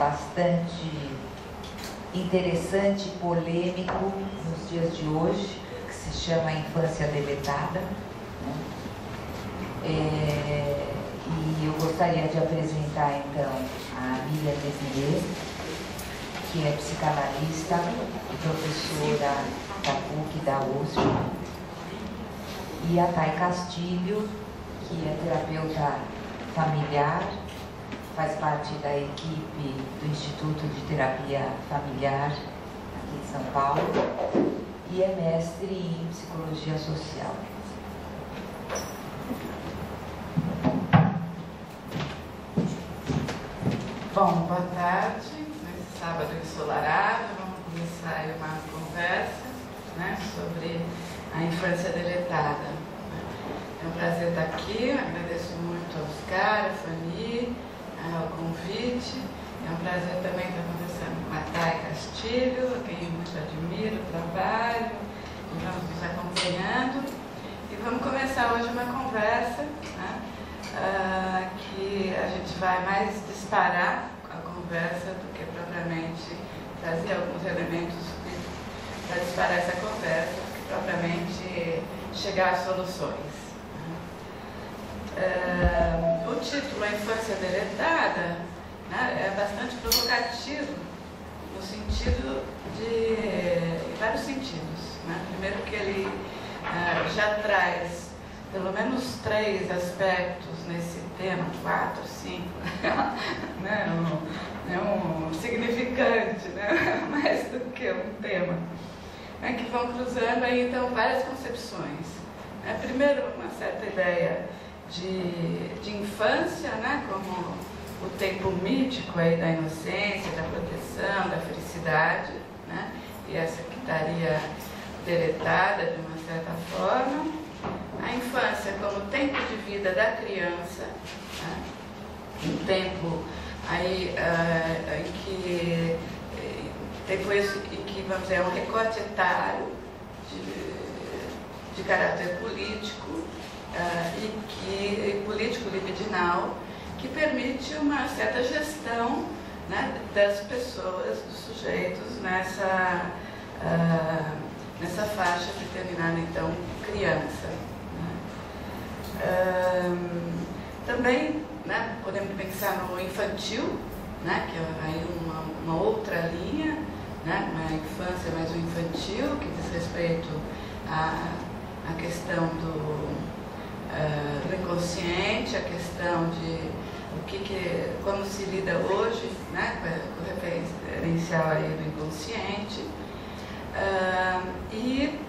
bastante interessante e polêmico nos dias de hoje, que se chama Infância Deletada, né? E eu gostaria de apresentar, então, a Miriam Desirê, que é psicanalista e professora da PUC e da USP, e a Thay Castilho, que é terapeuta familiar, faz parte da equipe do Instituto de Terapia Familiar aqui em São Paulo e é mestre em Psicologia Social. Bom, boa tarde. Nesse sábado ensolarado, vamos começar aí uma conversa, né, sobre a infância deletada. É um prazer estar aqui, agradeço muito ao Oscar, a Fanny, ao convite. É um prazer também estar conversando com a Thay Castilho, a quem eu muito admiro o trabalho, e vamos nos acompanhando. E vamos começar hoje uma conversa, né, que a gente vai mais disparar a conversa do que propriamente trazer alguns elementos para disparar essa conversa, do que propriamente chegar a soluções. O título, A Infância Deletada, né, é bastante provocativo no sentido em vários sentidos, né? Primeiro que ele já traz pelo menos 3 aspectos nesse tema, 4, 5, né? É um significante, né? Mais do que um tema, né? Que vão cruzando aí então várias concepções. Primeiro, uma certa ideia de infância, né, como o tempo mítico aí da inocência, da proteção, da felicidade, né, e essa que estaria deletada de uma certa forma. A infância como tempo de vida da criança, né, um tempo aí em que depois em que, vamos dizer, é um recorte etário de caráter político, e político libidinal, que permite uma certa gestão, né, das pessoas, dos sujeitos nessa faixa determinada, então, criança. Né? Também, né, podemos pensar no infantil, né, que é aí uma outra linha, né, uma infância mais um infantil, que diz respeito à questão do inconsciente, a questão de como se lida hoje, né, com o referencial aí do inconsciente, e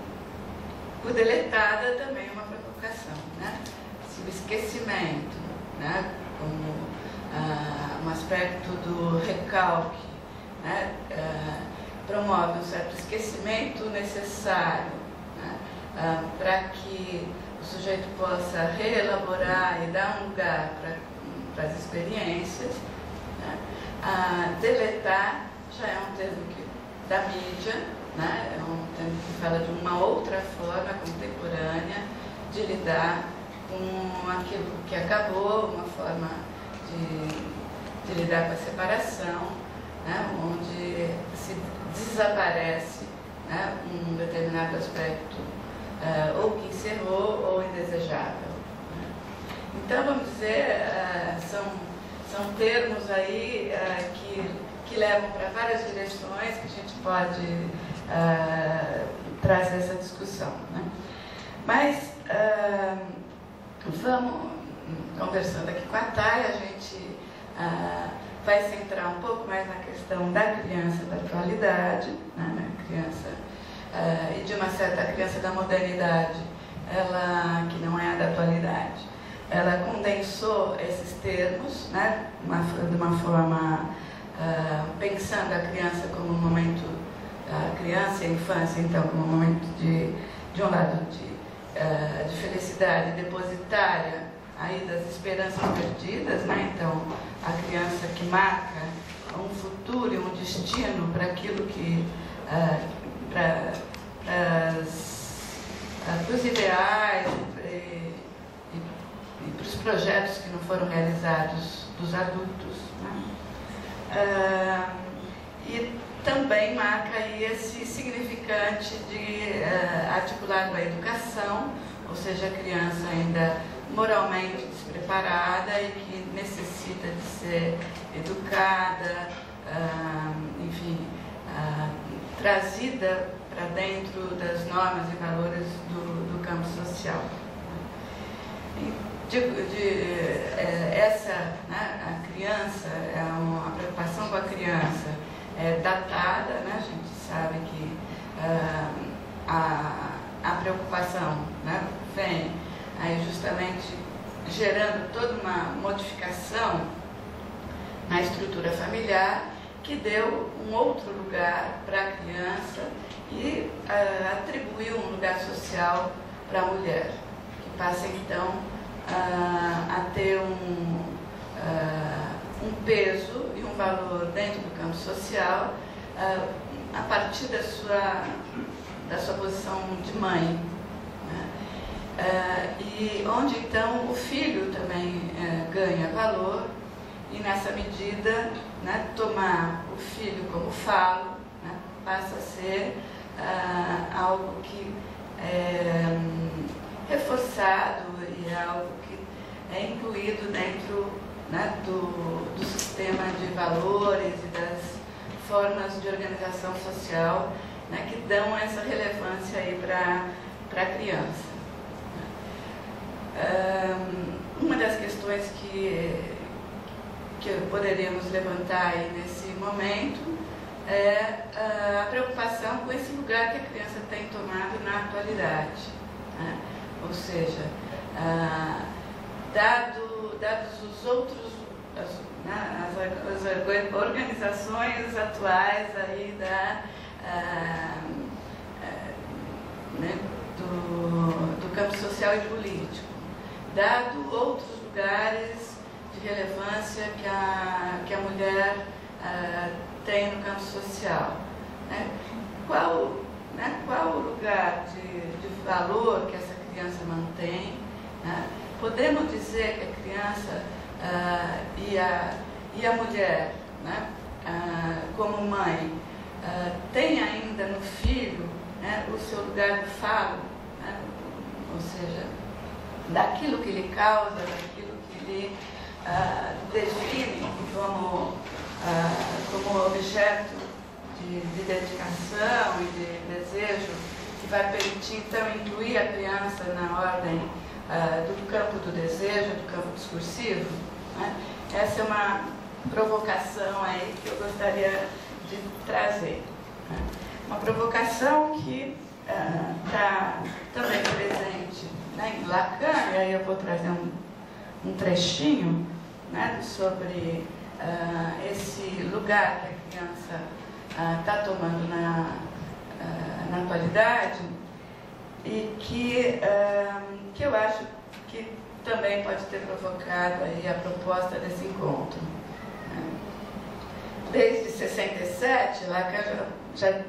o deletada também é uma provocação, né, o esquecimento, né, como um aspecto do recalque, né, promove um certo esquecimento necessário, né, para que o sujeito possa reelaborar e dar um lugar para as experiências, né? Deletar já é um termo da mídia, né? É um termo que fala de uma outra forma contemporânea de lidar com aquilo que acabou, uma forma de lidar com a separação, né? Onde se desaparece, né, um determinado aspecto ou que encerrou ou indesejável. Então, vamos dizer, são termos aí que levam para várias direções que a gente pode trazer essa discussão. Né? Mas, vamos conversando aqui com a Thay, a gente vai centrar um pouco mais na questão da criança da atualidade, né? Na criança e de uma certa criança da modernidade, ela que não é a da atualidade. Ela condensou esses termos, né, de uma forma pensando a criança como um momento, a criança e a infância, então, como um momento de um lado de felicidade depositária aí das esperanças perdidas, né? Então, a criança que marca um futuro e um destino para aquilo que para os ideais e para os projetos que não foram realizados dos adultos, né? E também marca aí esse significante de articular com a educação, ou seja, a criança ainda moralmente despreparada e que necessita de ser educada, enfim, trazida para dentro das normas e valores do campo social. A criança, a preocupação com a criança é datada, né? A gente sabe que a preocupação, né, vem aí justamente gerando toda uma modificação na estrutura familiar que deu um outro lugar para a criança e atribuiu um lugar social para a mulher, que passa então a ter um peso e um valor dentro do campo social a partir da sua posição de mãe, né? E onde então o filho também ganha valor e nessa medida, né, tomar o filho como falo, né, passa a ser algo que é reforçado e é algo que é incluído dentro, né, do sistema de valores e das formas de organização social, né, que dão essa relevância aí para a criança. Uma das questões que poderíamos levantar aí nesse momento é a preocupação com esse lugar que a criança tem tomado na atualidade, né? Ou seja, dados os outros, as organizações atuais aí né, do campo social e político, dado outros lugares de relevância que a mulher tem no campo social, né? Qual o lugar de valor que essa criança mantém, né? Podemos dizer que a criança e a mulher, né, como mãe, tem ainda no filho, né, o seu lugar de falo, né? Ou seja, daquilo que lhe causa, daquilo que lhe define como objeto de dedicação e de desejo, que vai permitir então incluir a criança na ordem do campo do desejo, do campo discursivo, né? Essa é uma provocação aí que eu gostaria de trazer, né? Uma provocação que está também presente, né, em Lacan, e aí eu vou trazer um trechinho, né, sobre esse lugar que a criança está tomando na atualidade e que eu acho que também pode ter provocado aí a proposta desse encontro. Desde 67, Lacan já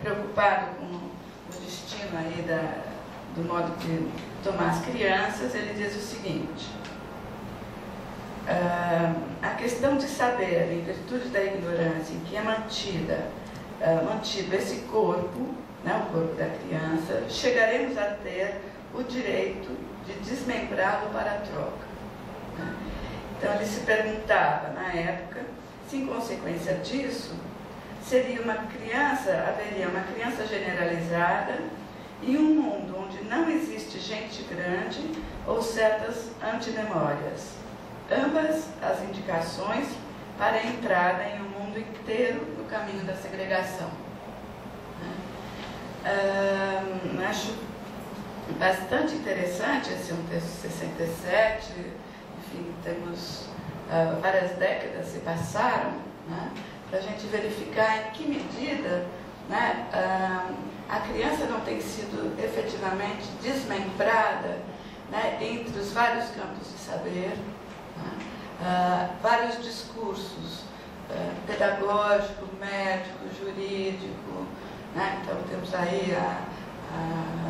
preocupado com o destino aí do modo de tomar as crianças, ele diz o seguinte: a questão de saber, em virtude da ignorância em que é mantido esse corpo, né, o corpo da criança, chegaremos a ter o direito de desmembrá-lo para a troca, né? Então ele se perguntava na época se, em consequência disso, haveria uma criança generalizada e um mundo onde não existe gente grande ou certas antimemórias, ambas as indicações para a entrada em um mundo inteiro no caminho da segregação. Acho bastante interessante esse é um texto de 67, enfim, temos várias décadas se passaram, né, para a gente verificar em que medida, né, a criança não tem sido efetivamente desmembrada, né, entre os vários campos de saber, né, vários discursos pedagógico, médico, jurídico, né, então temos aí,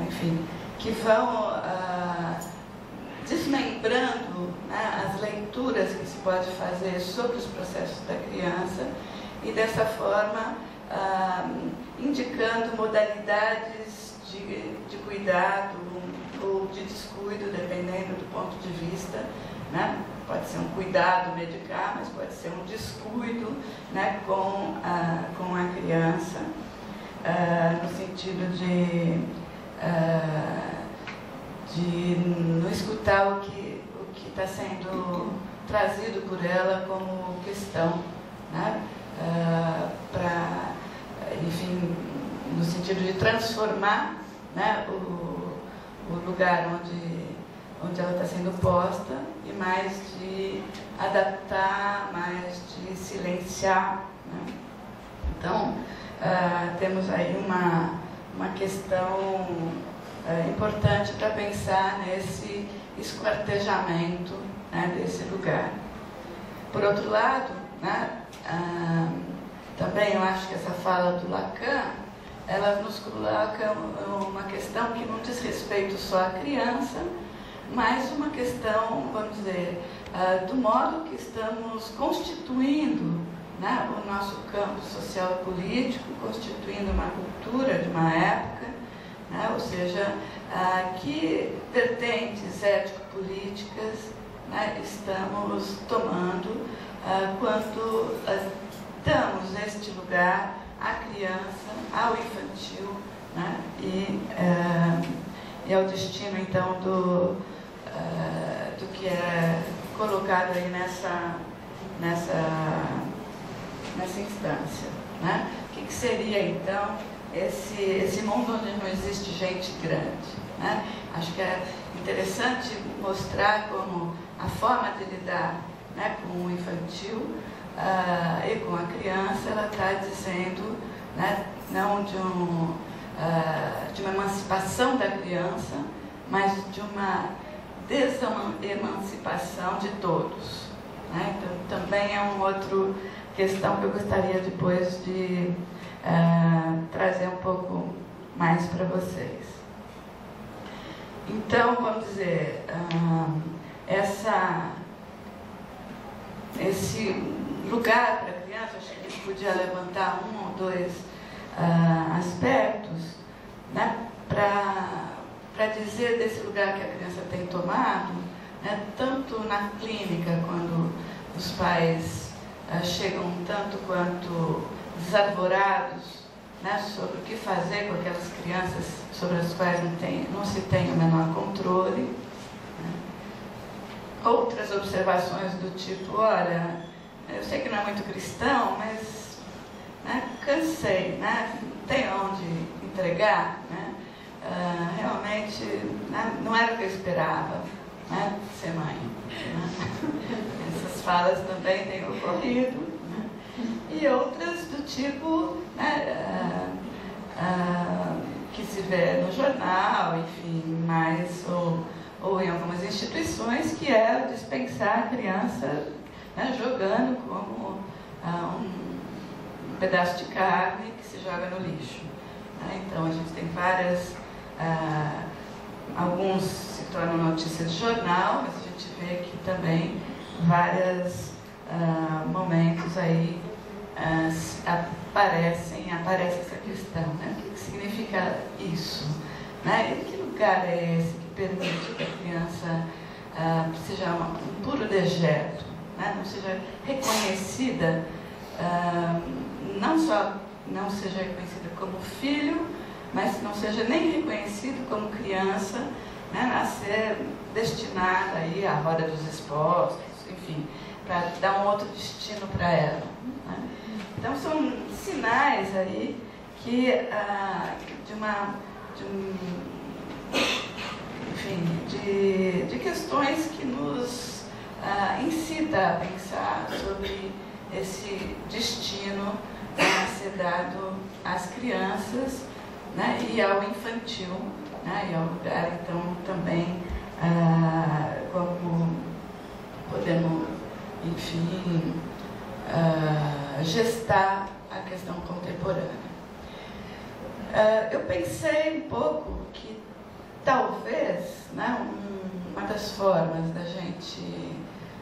enfim, que vão desmembrando, né, as leituras que se pode fazer sobre os processos da criança e, dessa forma, indicando modalidades de cuidado ou de descuido, dependendo do ponto de vista, né? Pode ser um cuidado medicar, mas pode ser um descuido, né, com a criança, no sentido de não escutar o que está sendo trazido por ela como questão, né, enfim, no sentido de transformar, né, o lugar onde ela está sendo posta, e mais de adaptar, mais de silenciar, né? Então, temos aí uma questão importante para pensar nesse esquartejamento, né, desse lugar. Por outro lado, né, também eu acho que essa fala do Lacan, ela nos coloca uma questão que não diz respeito só à criança, mas uma questão, vamos dizer, do modo que estamos constituindo, né, o nosso campo social e político, constituindo uma cultura de uma época, né, ou seja, que vertentes ético-políticas, né, estamos tomando quando damos este lugar à criança, ao infantil, né, e ao destino, então, do que é colocado aí nessa instância, né? O que seria, então, esse mundo onde não existe gente grande, né? Acho que é interessante mostrar como a forma de lidar, né, com o infantil e com a criança, ela está dizendo, né, não de uma emancipação da criança, mas de uma desemancipação de todos, né? Então, também é uma outra questão que eu gostaria depois de trazer um pouco mais para vocês. Então, vamos dizer, esse lugar para a criança, acho que a gente podia levantar um ou dois aspectos, né, para dizer desse lugar que a criança tem tomado, né, tanto na clínica, quando os pais chegam tanto quanto desarvorados, né, sobre o que fazer com aquelas crianças sobre as quais não se tem o menor controle, né. Outras observações do tipo, olha, eu sei que não é muito cristão, mas, né, cansei, né, não tem onde entregar, né, realmente, né, não era o que eu esperava, né, ser mãe, né. Essas falas também têm ocorrido, né, e outras do tipo, né, que se vê no jornal, enfim, mais ou em algumas instituições, que é dispensar a criança, né, jogando como um pedaço de carne que se joga no lixo, né. Então a gente tem várias, alguns se tornam notícia de jornal, mas a gente vê que também vários momentos aí aparece essa questão, né? O que significa isso, né? E que lugar é esse que permite que a criança seja um puro dejeto, né? Não seja reconhecida, não só não seja reconhecida como filho, mas não seja nem reconhecido como criança, né, a ser destinada aí à roda dos expostos, enfim, para dar um outro destino para ela, né? Então são sinais aí que de questões que nos incita a pensar sobre esse destino a ser dado às crianças, né, e ao infantil, né, e ao lugar, então, também como podemos, enfim, gestar a questão contemporânea. Eu pensei um pouco que talvez, né, uma das formas da gente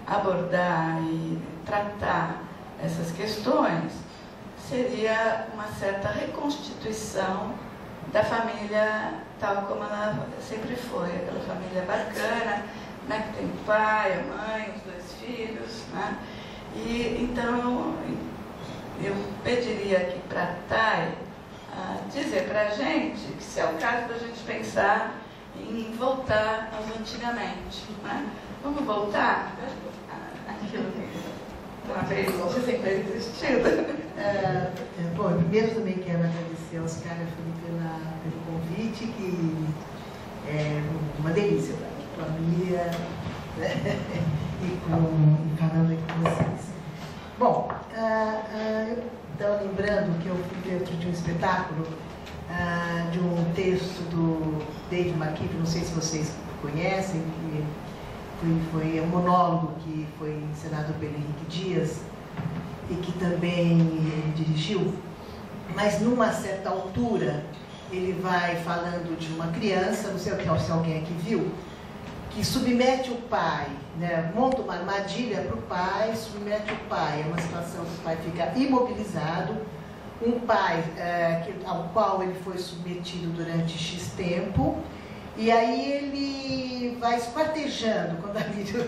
abordar e tratar essas questões seria uma certa reconstituição da família tal como ela sempre foi, aquela família bacana, né, que tem o pai, a mãe, os 2 filhos, né? E então eu pediria aqui para a Thay dizer para a gente que se é o caso da gente pensar em voltar aos antigamente, né? Vamos voltar àquilo que uma vez sempre existido. Bom, primeiro também quero agradecer ao Oscar e pelo convite, que é uma delícia para mim, com a Mia, né? e falando aí com vocês. Bom, eu estava lembrando que eu fui dentro de um espetáculo de um texto do David McKeever, não sei se vocês conhecem, que foi um monólogo que foi encenado pelo Henrique Dias e que também ele dirigiu, mas numa certa altura ele vai falando de uma criança, não sei se alguém aqui viu, que submete o pai, né, monta uma armadilha para o pai, submete o pai, é uma situação que o pai fica imobilizado, um pai ao qual ele foi submetido durante X tempo, e aí ele vai esquartejando, quando a Miriam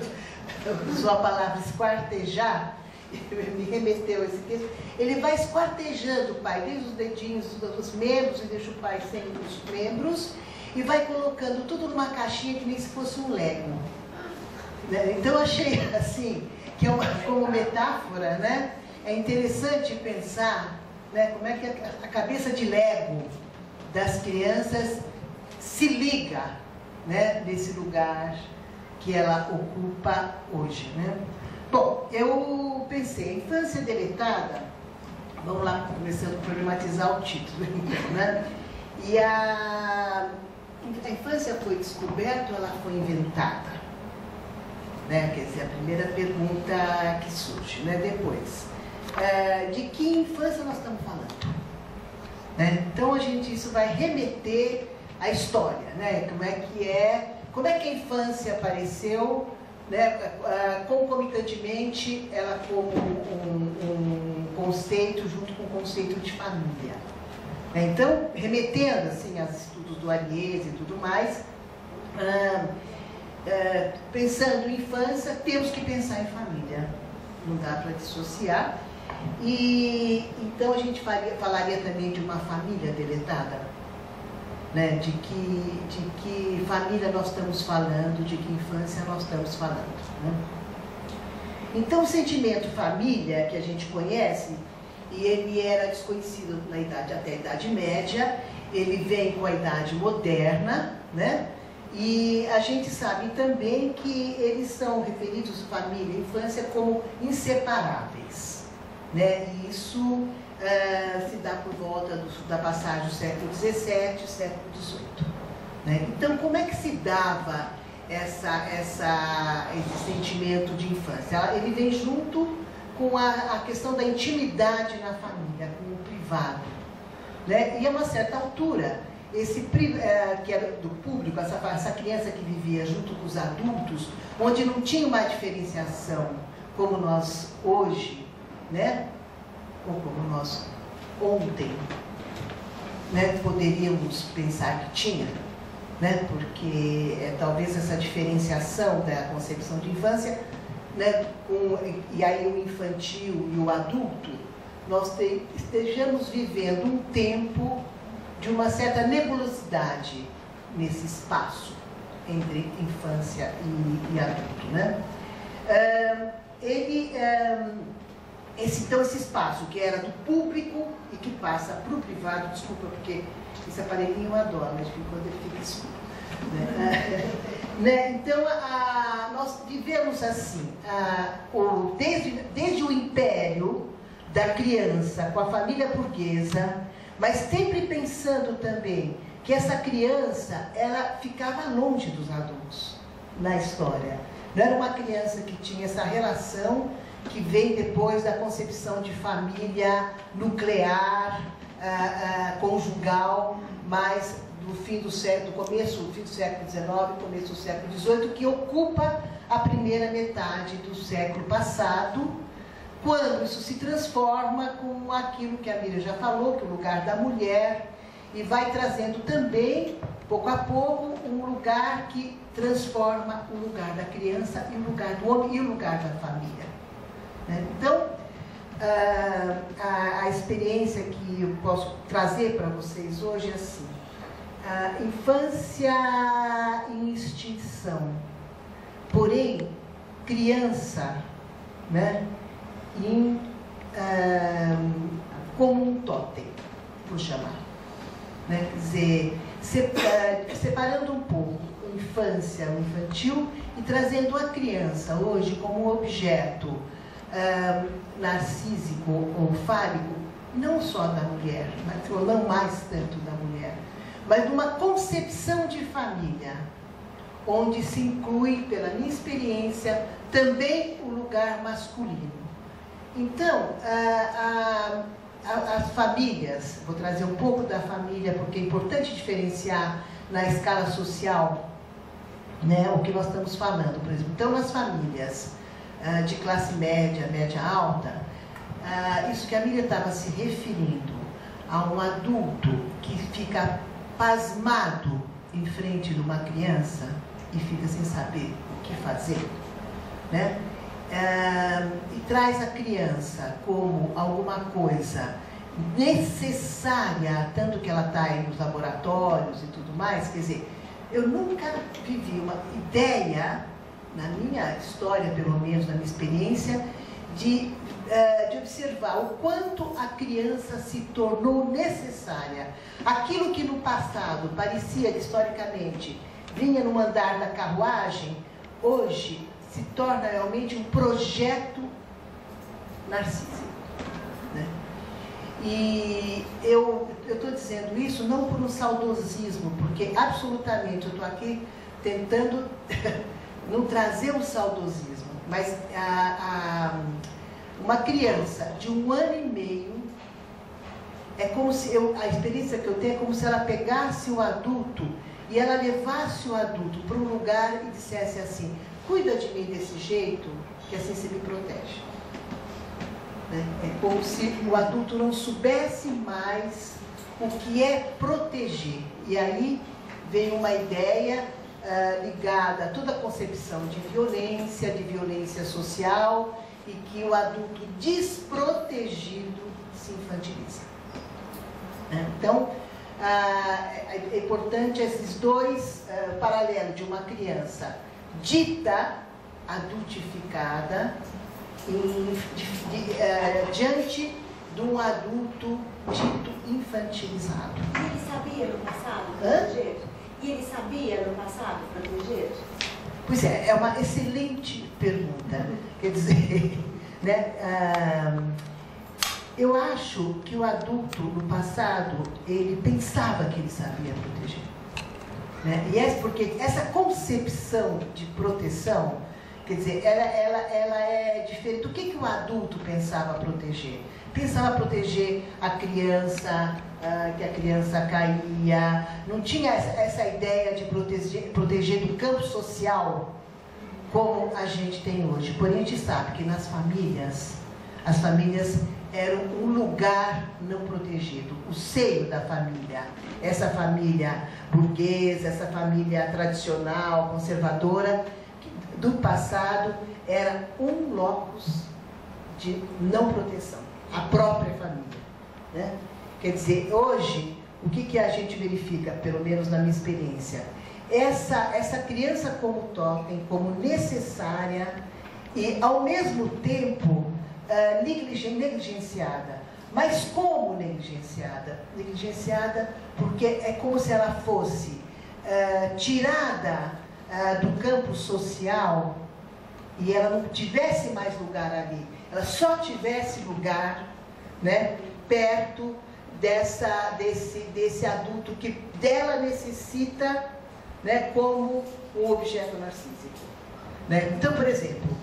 usou a palavra esquartejar, me remeteu a esse texto, ele vai esquartejando o pai, desde os dedinhos, os membros, e deixa o pai sem os membros, e vai colocando tudo numa caixinha que nem se fosse um Lego. Então eu achei assim, que como metáfora, né, é interessante pensar, né, como é que a cabeça de Lego das crianças se liga, né, nesse lugar que ela ocupa hoje, né? Bom, eu pensei, infância deletada, vamos lá, começando a problematizar o título, né? E a infância foi descoberta ou ela foi inventada? Né? Quer dizer, a primeira pergunta que surge, né? Depois, de que infância nós estamos falando? Né? Então, isso vai remeter à história, né? Como é que a infância apareceu, né? Concomitantemente, ela como um conceito junto com o conceito de família. Então, remetendo assim aos estudos do Ariès e tudo mais, pensando em infância, temos que pensar em família, não dá para dissociar. E então a gente falaria também de uma família deletada, né? De que família nós estamos falando, de que infância nós estamos falando, né? Então o sentimento família que a gente conhece, e ele era desconhecido até a Idade Média, ele vem com a Idade Moderna, né? E a gente sabe também que eles são referidos, família e infância, como inseparáveis, né? E isso se dá por volta da passagem do século XVII e século XVIII. Né? Então, como é que se dava esse sentimento de infância? Ele vem junto com a questão da intimidade na família, com o privado. Né? E a uma certa altura, que era do público, essa criança que vivia junto com os adultos, onde não tinha uma diferenciação como nós hoje, né? Ou como nós ontem, né, poderíamos pensar que tinha, né, porque talvez essa diferenciação da concepção de infância, né, e aí o infantil e o adulto, nós estejamos vivendo um tempo de uma certa nebulosidade nesse espaço entre infância e adulto, né? Então esse espaço que era do público e que passa para o privado, desculpa, porque esse aparelhinho eu adoro, mas de quando ele fica escuro. Né? Então, nós vivemos assim, desde o império da criança com a família burguesa, mas sempre pensando também que essa criança, ela ficava longe dos adultos na história. Não era uma criança que tinha essa relação que vem depois da concepção de família nuclear, conjugal, mais do fim do século, do fim do século XIX, começo do século XVIII, que ocupa a primeira metade do século passado, quando isso se transforma com aquilo que a Miriam já falou, que é o lugar da mulher, e vai trazendo também, pouco a pouco, um lugar que transforma o lugar da criança e o lugar do homem e o lugar da família. Então, a experiência que eu posso trazer para vocês hoje é assim: infância em extinção, porém, criança, né, como um totem, vou chamar. Né? Quer dizer, separando um pouco a infância, o infantil, e trazendo a criança hoje como um objeto narcísico ou fálico, não só da mulher, mas, ou não mais tanto da mulher, mas de uma concepção de família, onde se inclui, pela minha experiência, também o lugar masculino. Então, as famílias, vou trazer um pouco da família, porque é importante diferenciar na escala social, né, o que nós estamos falando, por exemplo. Então, nas famílias de classe média, média alta, isso que a Miriam estava se referindo a um adulto que fica pasmado em frente de uma criança e fica sem saber o que fazer, né? E traz a criança como alguma coisa necessária, tanto que ela está aí nos laboratórios e tudo mais. Quer dizer, eu nunca vivi uma ideia, na minha história, pelo menos na minha experiência, de observar o quanto a criança se tornou necessária. Aquilo que no passado parecia, historicamente, vinha no andar da carruagem, hoje se torna realmente um projeto narcísico, né? E eu estou dizendo isso não por um saudosismo, porque absolutamente eu estou aqui tentando não trazer um saudosismo, mas uma criança de 1 ano e meio, é como se a experiência que eu tenho é como se ela pegasse o adulto e ela levasse o adulto para um lugar e dissesse assim: cuida de mim desse jeito, que assim você me protege. Né? É como se o adulto não soubesse mais o que é proteger. E aí vem uma ideia ligada a toda a concepção de violência social, e que o adulto desprotegido se infantiliza. Então, é importante esses dois paralelos de uma criança dita adultificada diante de um adulto dito infantilizado. E ele sabia no passado proteger? E ele sabia no passado proteger? Pois é uma excelente pergunta. Quer dizer, né, eu acho que o adulto no passado, ele pensava que ele sabia proteger. Né? E porque essa concepção de proteção, quer dizer, ela é diferente. O que o adulto pensava proteger? Pensava proteger a criança, que a criança caía. Não tinha essa ideia de proteger do campo social como a gente tem hoje. Porém, a gente sabe que nas famílias, as famílias eram um lugar não protegido, o seio da família. Essa família burguesa, essa família tradicional, conservadora, do passado, era um locus de não proteção, a própria família. Né? Quer dizer, hoje, o que a gente verifica, pelo menos na minha experiência? Essa criança como totem, como necessária e, ao mesmo tempo, negligenciada. Mas como negligenciada? Negligenciada porque é como se ela fosse tirada do campo social e ela não tivesse mais lugar ali. Ela só tivesse lugar, né, perto desse adulto que dela necessita, né, como um objeto narcísico. Né? Então, por exemplo,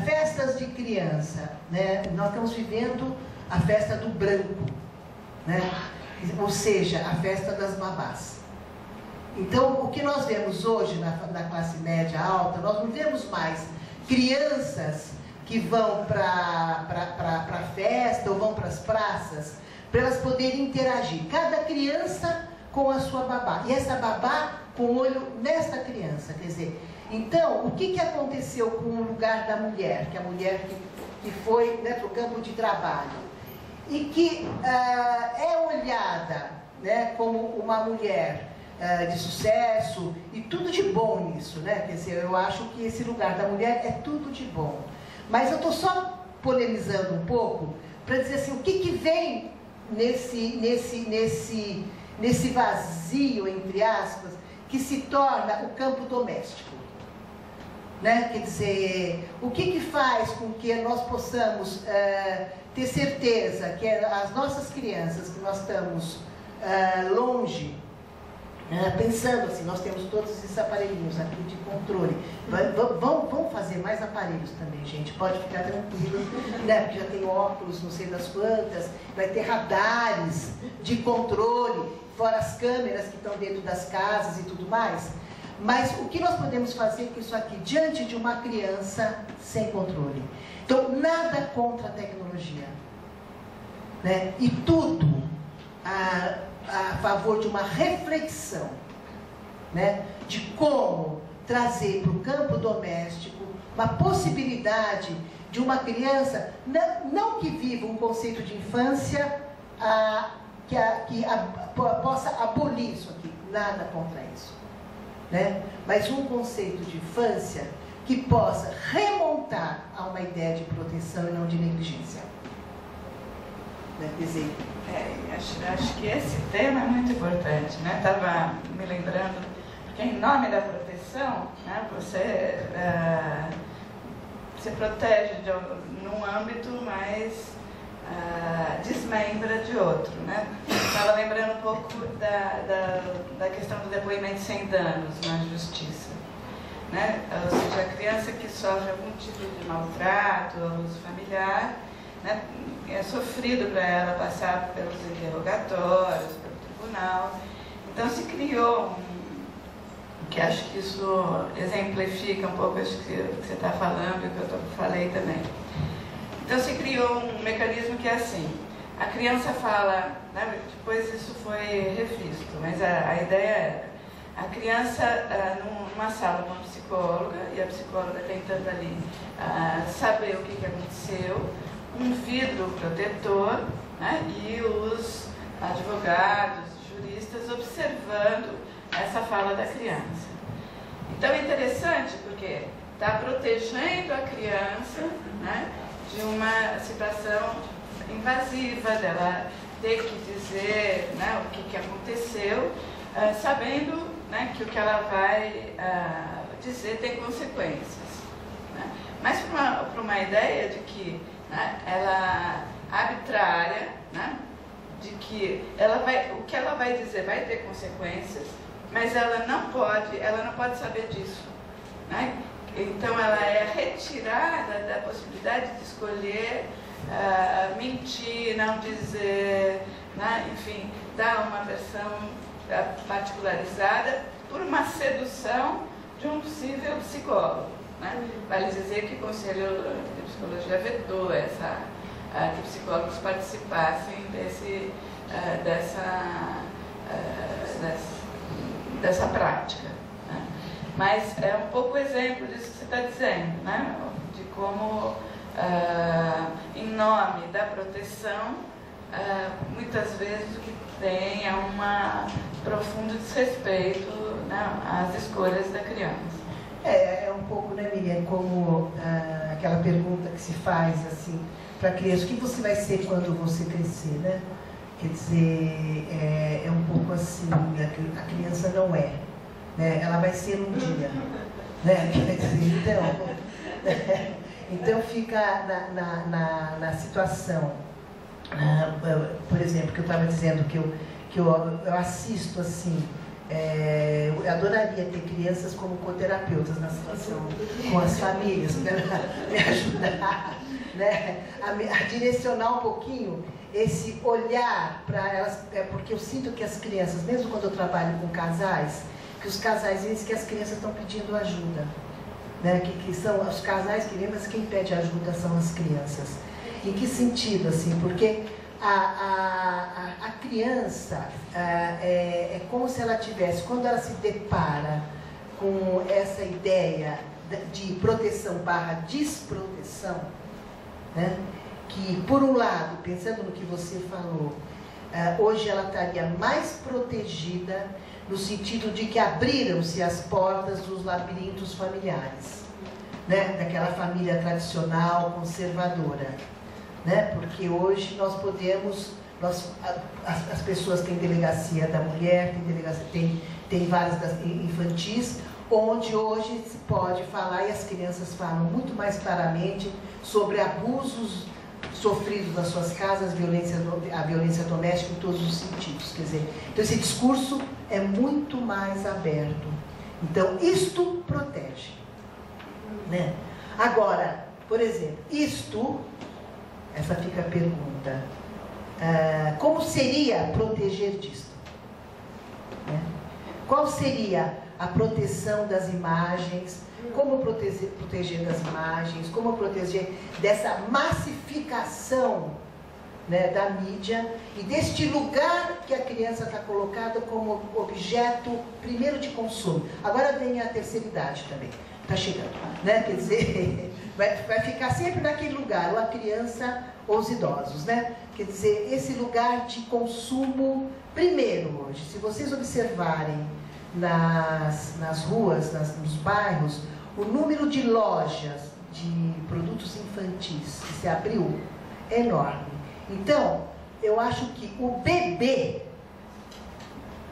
festas de criança, né? Nós estamos vivendo a festa do branco, né? Ou seja, a festa das babás. Então, o que nós vemos hoje na classe média alta, nós não vemos mais crianças que vão para a festa ou vão para as praças para elas poderem interagir. Cada criança com a sua babá. E essa babá com o olho nesta criança. Quer dizer, então, o que aconteceu com o lugar da mulher? Que a mulher que foi, né, para o campo de trabalho. E que é olhada, né, como uma mulher de sucesso e tudo de bom nisso, né? Quer dizer, eu acho que esse lugar da mulher é tudo de bom. Mas eu estou só polemizando um pouco para dizer assim, o que vem nesse vazio, entre aspas, que se torna o campo doméstico, né? Quer dizer, o que faz com que nós possamos ter certeza que as nossas crianças, que nós estamos longe, pensando assim, nós temos todos esses aparelhinhos aqui de controle. Vamos fazer mais aparelhos também, gente. Pode ficar tranquilo, né? Porque já tem óculos, não sei das quantas, vai ter radares de controle, fora as câmeras que estão dentro das casas e tudo mais. Mas o que nós podemos fazer com isso aqui diante de uma criança sem controle? Então, nada contra a tecnologia, né? E tudo a favor de uma reflexão, né, de como trazer para o campo doméstico uma possibilidade de uma criança, não que viva um conceito de infância que possa abolir isso aqui, nada contra isso, né, mas um conceito de infância que possa remontar a uma ideia de proteção e não de negligência. Quer dizer, acho que esse tema é muito importante, né? Estava me lembrando, porque em nome da proteção, né, você se protege num âmbito, mas desmembra de outro, né? Estava lembrando um pouco da questão do depoimento sem danos na justiça, né? Ou seja, a criança que sofre algum tipo de maltrato, abuso familiar, né, é sofrido para ela passar pelos interrogatórios, pelo tribunal. Então se criou que acho que isso exemplifica um pouco isso que você está falando e que eu falei também. Então se criou um mecanismo que é assim, a criança fala, né, depois isso foi revisto, mas a ideia era, a criança numa sala com a psicóloga, e a psicóloga tentando ali saber o que aconteceu, um vidro protetor, né, e os advogados, juristas observando essa fala da criança. Então é interessante porque está protegendo a criança, né, de uma situação invasiva, dela ter que dizer, né, o que aconteceu, sabendo, né, que o que ela vai dizer tem consequências, né? Mas para uma ideia de que, né, ela arbitrária, né, de que o que ela vai dizer vai ter consequências, mas ela não pode saber disso, né? Então ela é retirada da possibilidade de escolher mentir, não dizer, né, enfim, dar uma versão particularizada por uma sedução de um possível psicólogo, né? Vale dizer que o Conselho de Psicologia vetou que psicólogos participassem dessa prática, né? Mas é um pouco exemplo disso que você está dizendo, né? De como, em nome da proteção, muitas vezes o que tem é um profundo desrespeito, né, às escolhas da criança. É um pouco, né, Miriam, como aquela pergunta que se faz assim para a criança, o que você vai ser quando você crescer, né? Quer dizer, é um pouco assim, a criança não é, né? Ela vai ser um dia, né? Quer dizer, então fica na situação, por exemplo, que eu estava dizendo que eu assisto assim, eu adoraria ter crianças como coterapeutas na situação com as famílias, para me ajudar, né, a direcionar um pouquinho esse olhar para elas, porque eu sinto que as crianças, mesmo quando eu trabalho com casais, que os casais dizem que as crianças estão pedindo ajuda. Né? Que são os casais que lembram, mas quem pede ajuda são as crianças. Em que sentido, assim? Porque a criança é como se ela tivesse, quando ela se depara com essa ideia de proteção / desproteção, né? Que, por um lado, pensando no que você falou, hoje ela estaria mais protegida no sentido de que abriram-se as portas dos labirintos familiares, né? Daquela família tradicional, conservadora, né? Porque hoje nós podemos, as pessoas têm delegacia da mulher, tem várias infantis, onde hoje se pode falar, e as crianças falam muito mais claramente sobre abusos sofridos nas suas casas, a violência doméstica em todos os sentidos. Quer dizer, então esse discurso é muito mais aberto. Então, isto protege. Né? Agora, por exemplo, essa fica a pergunta, como seria proteger disto? Né? Qual seria a proteção das imagens? Como proteger das imagens? Como proteger dessa massificação, né, da mídia e deste lugar que a criança está colocada como objeto, primeiro, de consumo. Agora vem a terceira idade também, está chegando, né? Quer dizer, vai ficar sempre naquele lugar, ou a criança ou os idosos, né? Quer dizer, esse lugar de consumo, primeiro hoje, se vocês observarem nas ruas, nos bairros, o número de lojas de produtos infantis que se abriu é enorme. Então, eu acho que o bebê,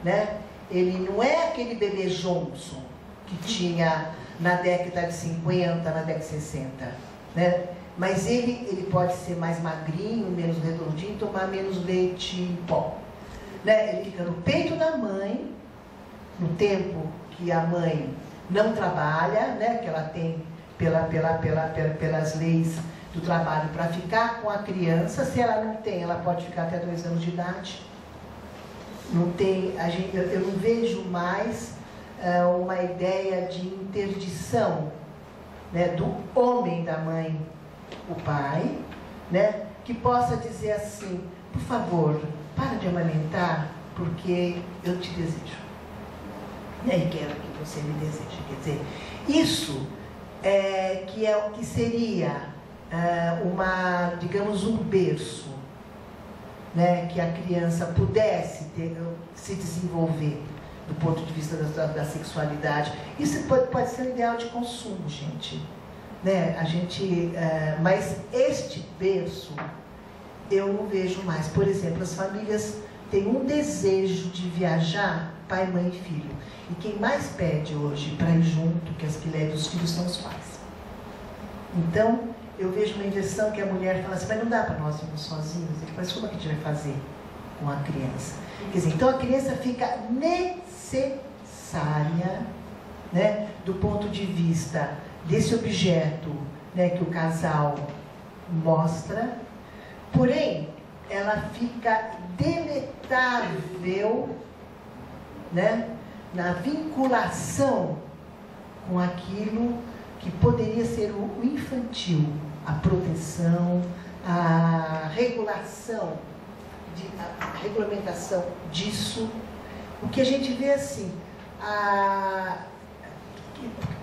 né, ele não é aquele bebê Johnson que tinha na década de 50, na década de 60, né? Mas ele pode ser mais magrinho, menos redondinho, tomar menos leite em pó, né? Ele fica no peito da mãe, no tempo que a mãe não trabalha, né, que ela tem pelas leis do trabalho para ficar com a criança. Se ela não tem, ela pode ficar até 2 anos de idade. Não tem, eu não vejo mais uma ideia de interdição, né, do homem da mãe, o pai, né, que possa dizer assim: por favor, para de amamentar, porque eu te desejo. E quero que você me deseje. Quer dizer, isso que seria digamos, um berço, né, que a criança pudesse se desenvolver do ponto de vista da sexualidade. Isso pode ser um ideal de consumo, gente. Né? Mas este berço eu não vejo mais. Por exemplo, as famílias têm um desejo de viajar, pai, mãe e filho. E quem mais pede hoje para ir junto, que levem os filhos, são os pais. Então, eu vejo uma inversão que a mulher fala assim: mas não dá para nós irmos sozinhos. Mas como é que a gente vai fazer com a criança? Quer dizer, então a criança fica necessária, né, do ponto de vista desse objeto, né, que o casal mostra, porém, ela fica deletável, né, na vinculação com aquilo que poderia ser o infantil, a proteção, a regulação, a regulamentação disso. O que a gente vê assim,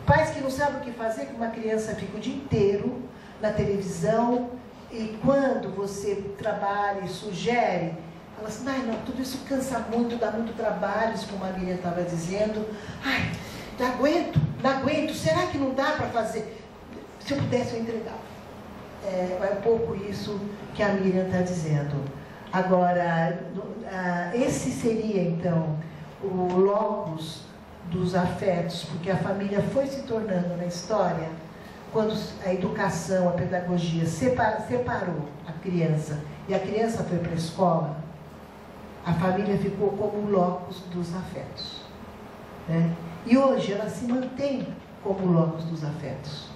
pais que não sabem o que fazer, que uma criança fica o dia inteiro na televisão, e quando você trabalha e sugere, fala assim: ai, não, tudo isso cansa muito, dá muito trabalho, isso como a Miriam estava dizendo. Ai, não aguento, será que não dá para fazer? Se eu pudesse, eu entregava. É um pouco isso que a Miriam está dizendo. Agora, esse seria, então, o locus dos afetos, porque a família foi se tornando na história, quando a educação, a pedagogia separou a criança e a criança foi para a escola, a família ficou como o locus dos afetos, né? E hoje ela se mantém como o locus dos afetos,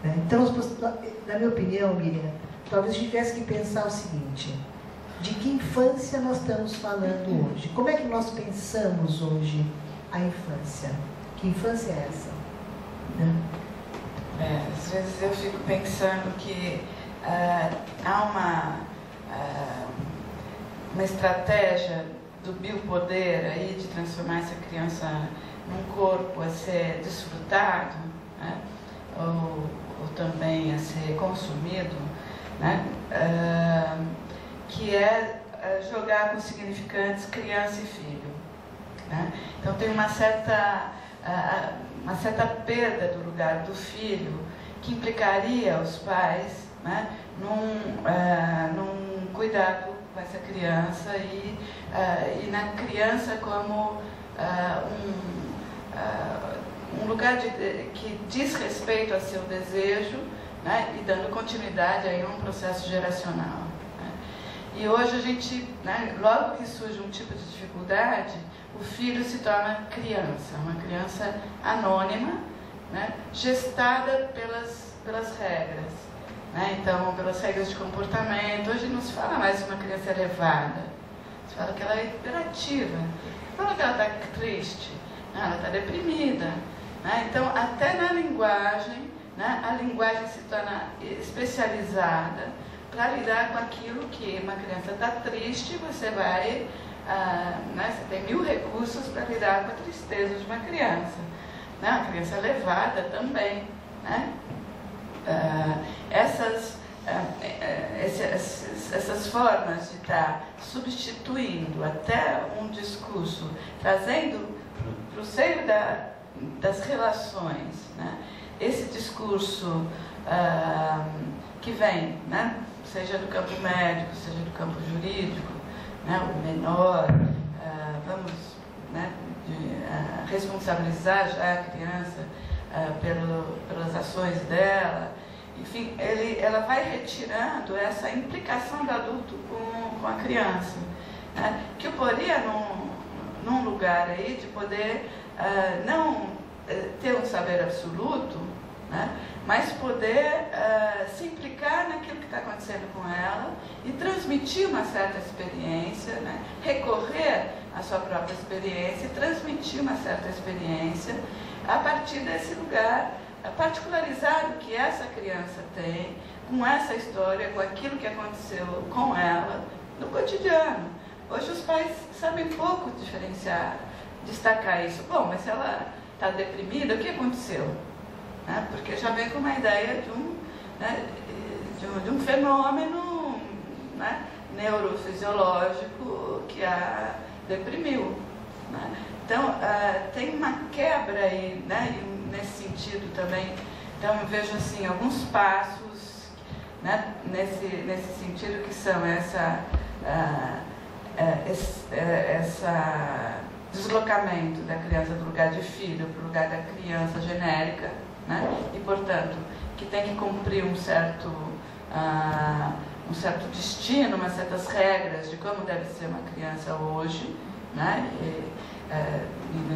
né? Então, na minha opinião, Miriam, talvez a gente tivesse que pensar o seguinte: de que infância nós estamos falando hoje? Como é que nós pensamos hoje a infância. Que infância é essa? Né? Às vezes eu fico pensando que há uma estratégia do biopoder aí de transformar essa criança num corpo a ser desfrutado, né? ou também a ser consumido, né? Que é jogar com significantes criança e filho, né? Então tem uma certa perda do lugar do filho, que implicaria os pais, né, num cuidado com essa criança e na criança como um lugar que diz respeito ao seu desejo, né, e dando continuidade a um processo geracional. Né. E hoje a gente, né, logo que surge um tipo de dificuldade, o filho se torna criança, uma criança anônima, né, gestada pelas regras. Né? Então, pelas regras de comportamento. Hoje não se fala mais de uma criança elevada, se fala que ela é hiperativa, se fala que ela está triste, né? Ela está deprimida. Né? Então, até na linguagem, né, a linguagem se torna especializada para lidar com aquilo que uma criança está triste, você vai... né, você tem 1000 recursos para lidar com a tristeza de uma criança. Né? A criança elevada também. Né? Essas formas de estar substituindo até um discurso, trazendo para o seio das relações, né? Esse discurso que vem, né? Seja do campo médico, seja do campo jurídico, né? O menor, vamos, né, responsabilizar já a criança pelas ações dela. Enfim, ela vai retirando essa implicação do adulto com a criança, né? Que o poria num lugar aí de poder não ter um saber absoluto, né? Mas poder se implicar naquilo que está acontecendo com ela e transmitir uma certa experiência, né? Recorrer à sua própria experiência e transmitir uma certa experiência a partir desse lugar particularizado que essa criança tem, com essa história, com aquilo que aconteceu com ela no cotidiano. Hoje os pais sabem pouco diferenciar, destacar isso. Bom, mas se ela está deprimida, o que aconteceu? Né? Porque já vem com uma ideia de um fenômeno, né, neurofisiológico que a deprimiu. Né? Então, tem uma quebra aí, né, nesse sentido também. Então, eu vejo assim, alguns passos, né, nesse sentido, que são esse deslocamento da criança do lugar de filho para o lugar da criança genérica, né, e, portanto, que tem que cumprir um certo destino, umas certas regras de como deve ser uma criança hoje, né,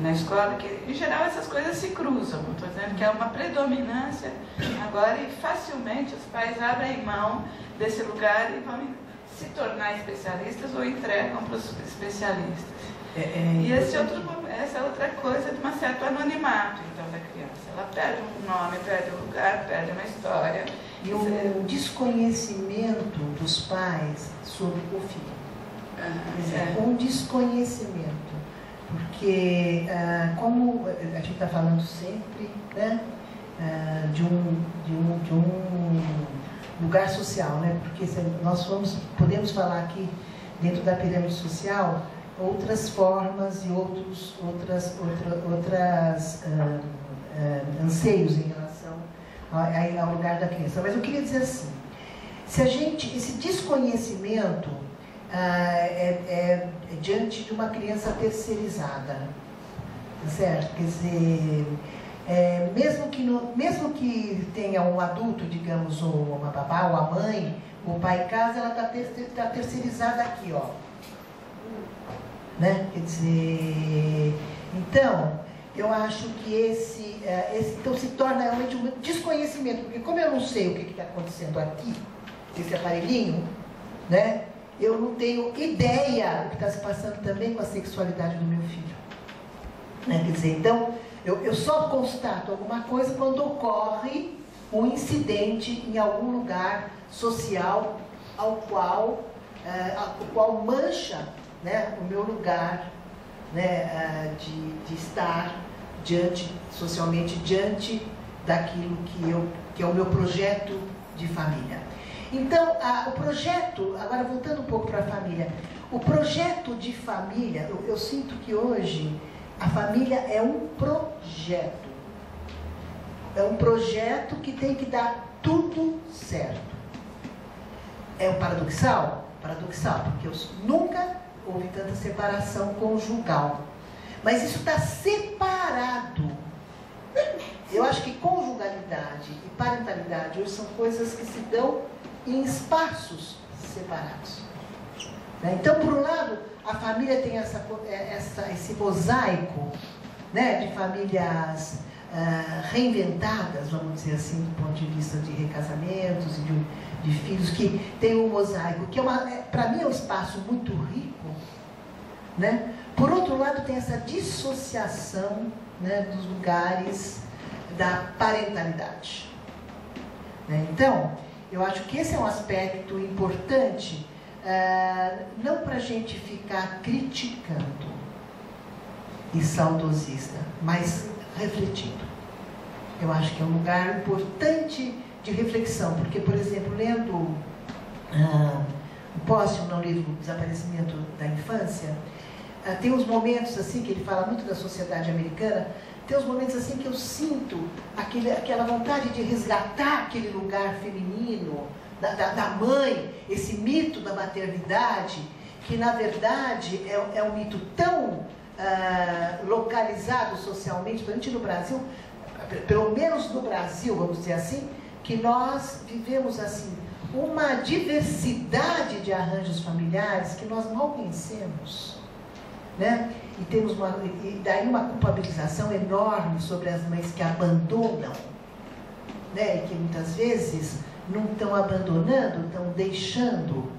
na escola, que em geral essas coisas se cruzam. Estou dizendo que é uma predominância agora e facilmente os pais abrem mão desse lugar e vão se tornar especialistas ou entregam para os especialistas. E essa outra coisa de um certo anonimato, então, da criança. Ela perde um nome, perde um lugar, perde uma história. E o desconhecimento dos pais sobre o filho. Um desconhecimento. Porque, como a gente está falando sempre, né, de um lugar social, né? Porque nós podemos falar aqui, dentro da pirâmide social, outras formas e outros anseios em relação ao lugar da criança. Mas eu queria dizer assim, esse desconhecimento é diante de uma criança terceirizada, certo? Quer dizer, mesmo que tenha um adulto, digamos, ou uma babá, ou a mãe, o pai em casa, ela está terceirizada aqui, ó. Né? Quer dizer, então, eu acho que então se torna realmente um desconhecimento, porque como eu não sei o que está acontecendo aqui, esse aparelhinho, né? Eu não tenho ideia do que está se passando também com a sexualidade do meu filho. Né? Quer dizer, então, eu só constato alguma coisa quando ocorre um incidente em algum lugar social ao qual mancha, né, o meu lugar, né, de estar socialmente diante daquilo que é o meu projeto de família. Então, o projeto, agora voltando um pouco para a família, o projeto de família, eu sinto que hoje a família é um projeto. É um projeto que tem que dar tudo certo. É um paradoxal? Paradoxal, porque nunca houve tanta separação conjugal. Mas isso está separado. Eu acho que conjugalidade e parentalidade hoje são coisas que se dão em espaços separados. Então, por um lado, a família tem esse mosaico, né, de famílias reinventadas, vamos dizer assim, do ponto de vista de recasamentos e de filhos, que tem um mosaico, que para mim é um espaço muito rico, né? Por outro lado, tem essa dissociação, né, dos lugares da parentalidade. Né? Então, eu acho que esse é um aspecto importante, não para a gente ficar criticando e saudosista, mas refletindo. Eu acho que é um lugar importante de reflexão, porque, por exemplo, lendo o Postman no livro Desaparecimento da Infância, tem uns momentos assim, que ele fala muito da sociedade americana, tem uns momentos assim que eu sinto aquela vontade de resgatar aquele lugar feminino, da mãe, esse mito da maternidade, que na verdade é um mito tão localizado socialmente, principalmente no Brasil, pelo menos no Brasil, vamos dizer assim, que nós vivemos assim uma diversidade de arranjos familiares que nós mal conhecemos, né? E temos daí uma culpabilização enorme sobre as mães que abandonam, né? E que muitas vezes não estão abandonando, estão deixando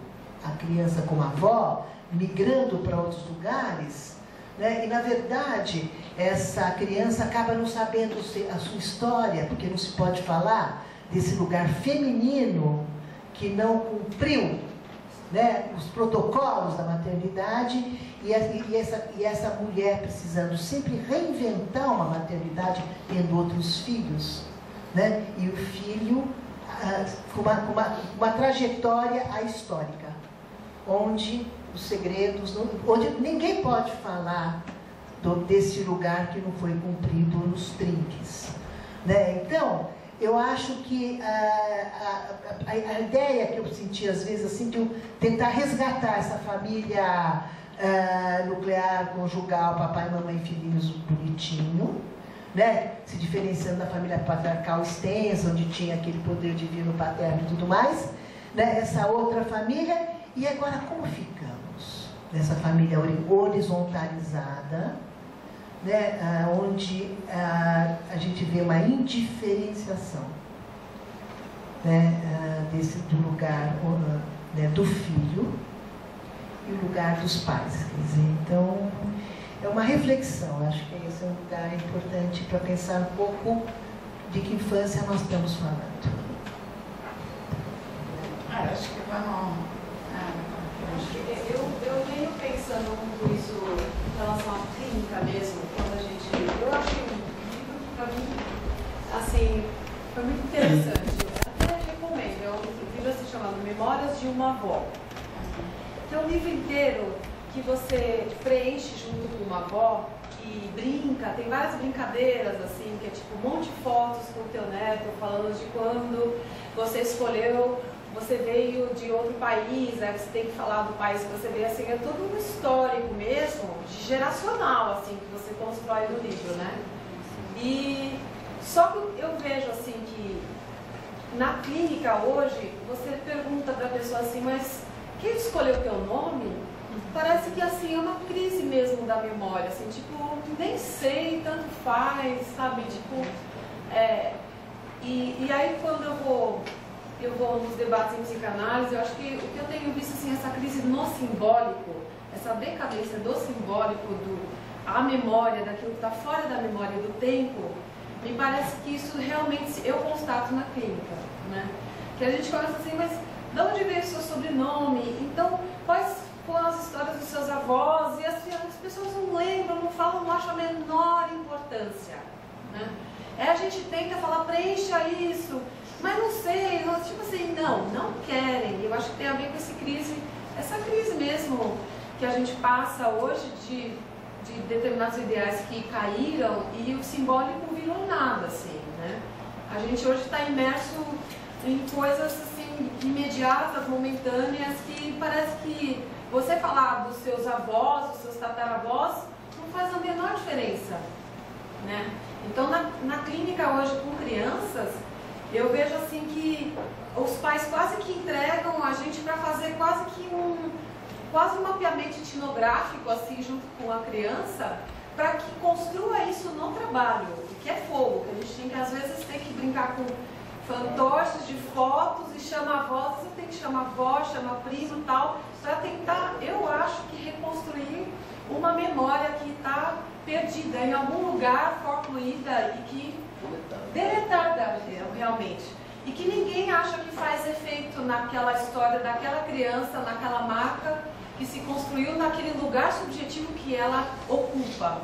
a criança com a avó, migrando para outros lugares, né? E na verdade essa criança acaba não sabendo a sua história, porque não se pode falar desse lugar feminino que não cumpriu, né, os protocolos da maternidade, e essa mulher precisando sempre reinventar uma maternidade, tendo outros filhos, né, e o filho com uma trajetória ahistórica, onde os segredos, onde ninguém pode falar desse lugar que não foi cumprido nos trinques, né? Então, eu acho que a ideia que eu senti às vezes assim, de eu tentar resgatar essa família nuclear, conjugal, papai, mamãe, filhinhos, bonitinho, né? Se diferenciando da família patriarcal extensa, onde tinha aquele poder divino paterno e tudo mais, né? Essa outra família. E agora como ficamos nessa família horizontalizada, né? Onde a gente vê uma indiferenciação, né? Do lugar, né, do filho e o lugar dos pais. Quer dizer, então, é uma reflexão. Acho que esse é um lugar importante para pensar um pouco de que infância nós estamos falando. Acho que vamos... Eu venho pensando muito isso em relação à clínica mesmo, quando a gente... Eu achei um livro que, para mim, assim, foi muito interessante. Eu até recomendo. É um livro assim, chamado Memórias de uma Avó. É um livro inteiro que você preenche junto com uma avó e brinca, tem várias brincadeiras, assim, que é tipo um monte de fotos com o teu neto, falando de quando você escolheu... Você veio de outro país, aí você tem que falar do país que você veio, assim, é todo um histórico mesmo, geracional, assim, que você constrói no livro, né? E só que eu vejo, assim, que na clínica hoje, você pergunta para a pessoa assim, mas quem escolheu o teu nome? Parece que, assim, é uma crise mesmo da memória, assim, tipo, nem sei, tanto faz, sabe? Tipo, e aí quando eu vou nos debates em psicanálise, eu acho que o que eu tenho visto, assim, essa crise no simbólico, essa decadência do simbólico a memória, daquilo que está fora da memória do tempo, me parece que isso realmente eu constato na clínica, né? Que a gente começa assim, mas de onde veio o seu sobrenome? Então, quais foram as histórias dos seus avós? E as pessoas não lembram, não falam, não acham a menor importância, né? A gente tenta falar, preencha isso, mas não sei, tipo assim, não querem. Eu acho que tem a ver com essa crise mesmo que a gente passa hoje de determinados ideais que caíram e o simbólico virou nada, assim, né? A gente hoje está imerso em coisas, assim, imediatas, momentâneas, que parece que você falar dos seus avós, dos seus tataravós, não faz a menor diferença, né? Então, na clínica hoje com crianças, eu vejo assim que os pais quase que entregam a gente para fazer quase um mapeamento etnográfico assim junto com a criança, para que construa isso no trabalho, que é fogo, que a gente tem que às vezes tem que brincar com fantoches de fotos e chama avó, você tem que chamar avó, chama primo e tal, para tentar, eu acho que reconstruir uma memória que está perdida em algum lugar, forcluída e que deletada realmente. E que ninguém acha que faz efeito naquela história daquela criança, naquela marca que se construiu naquele lugar subjetivo que ela ocupa.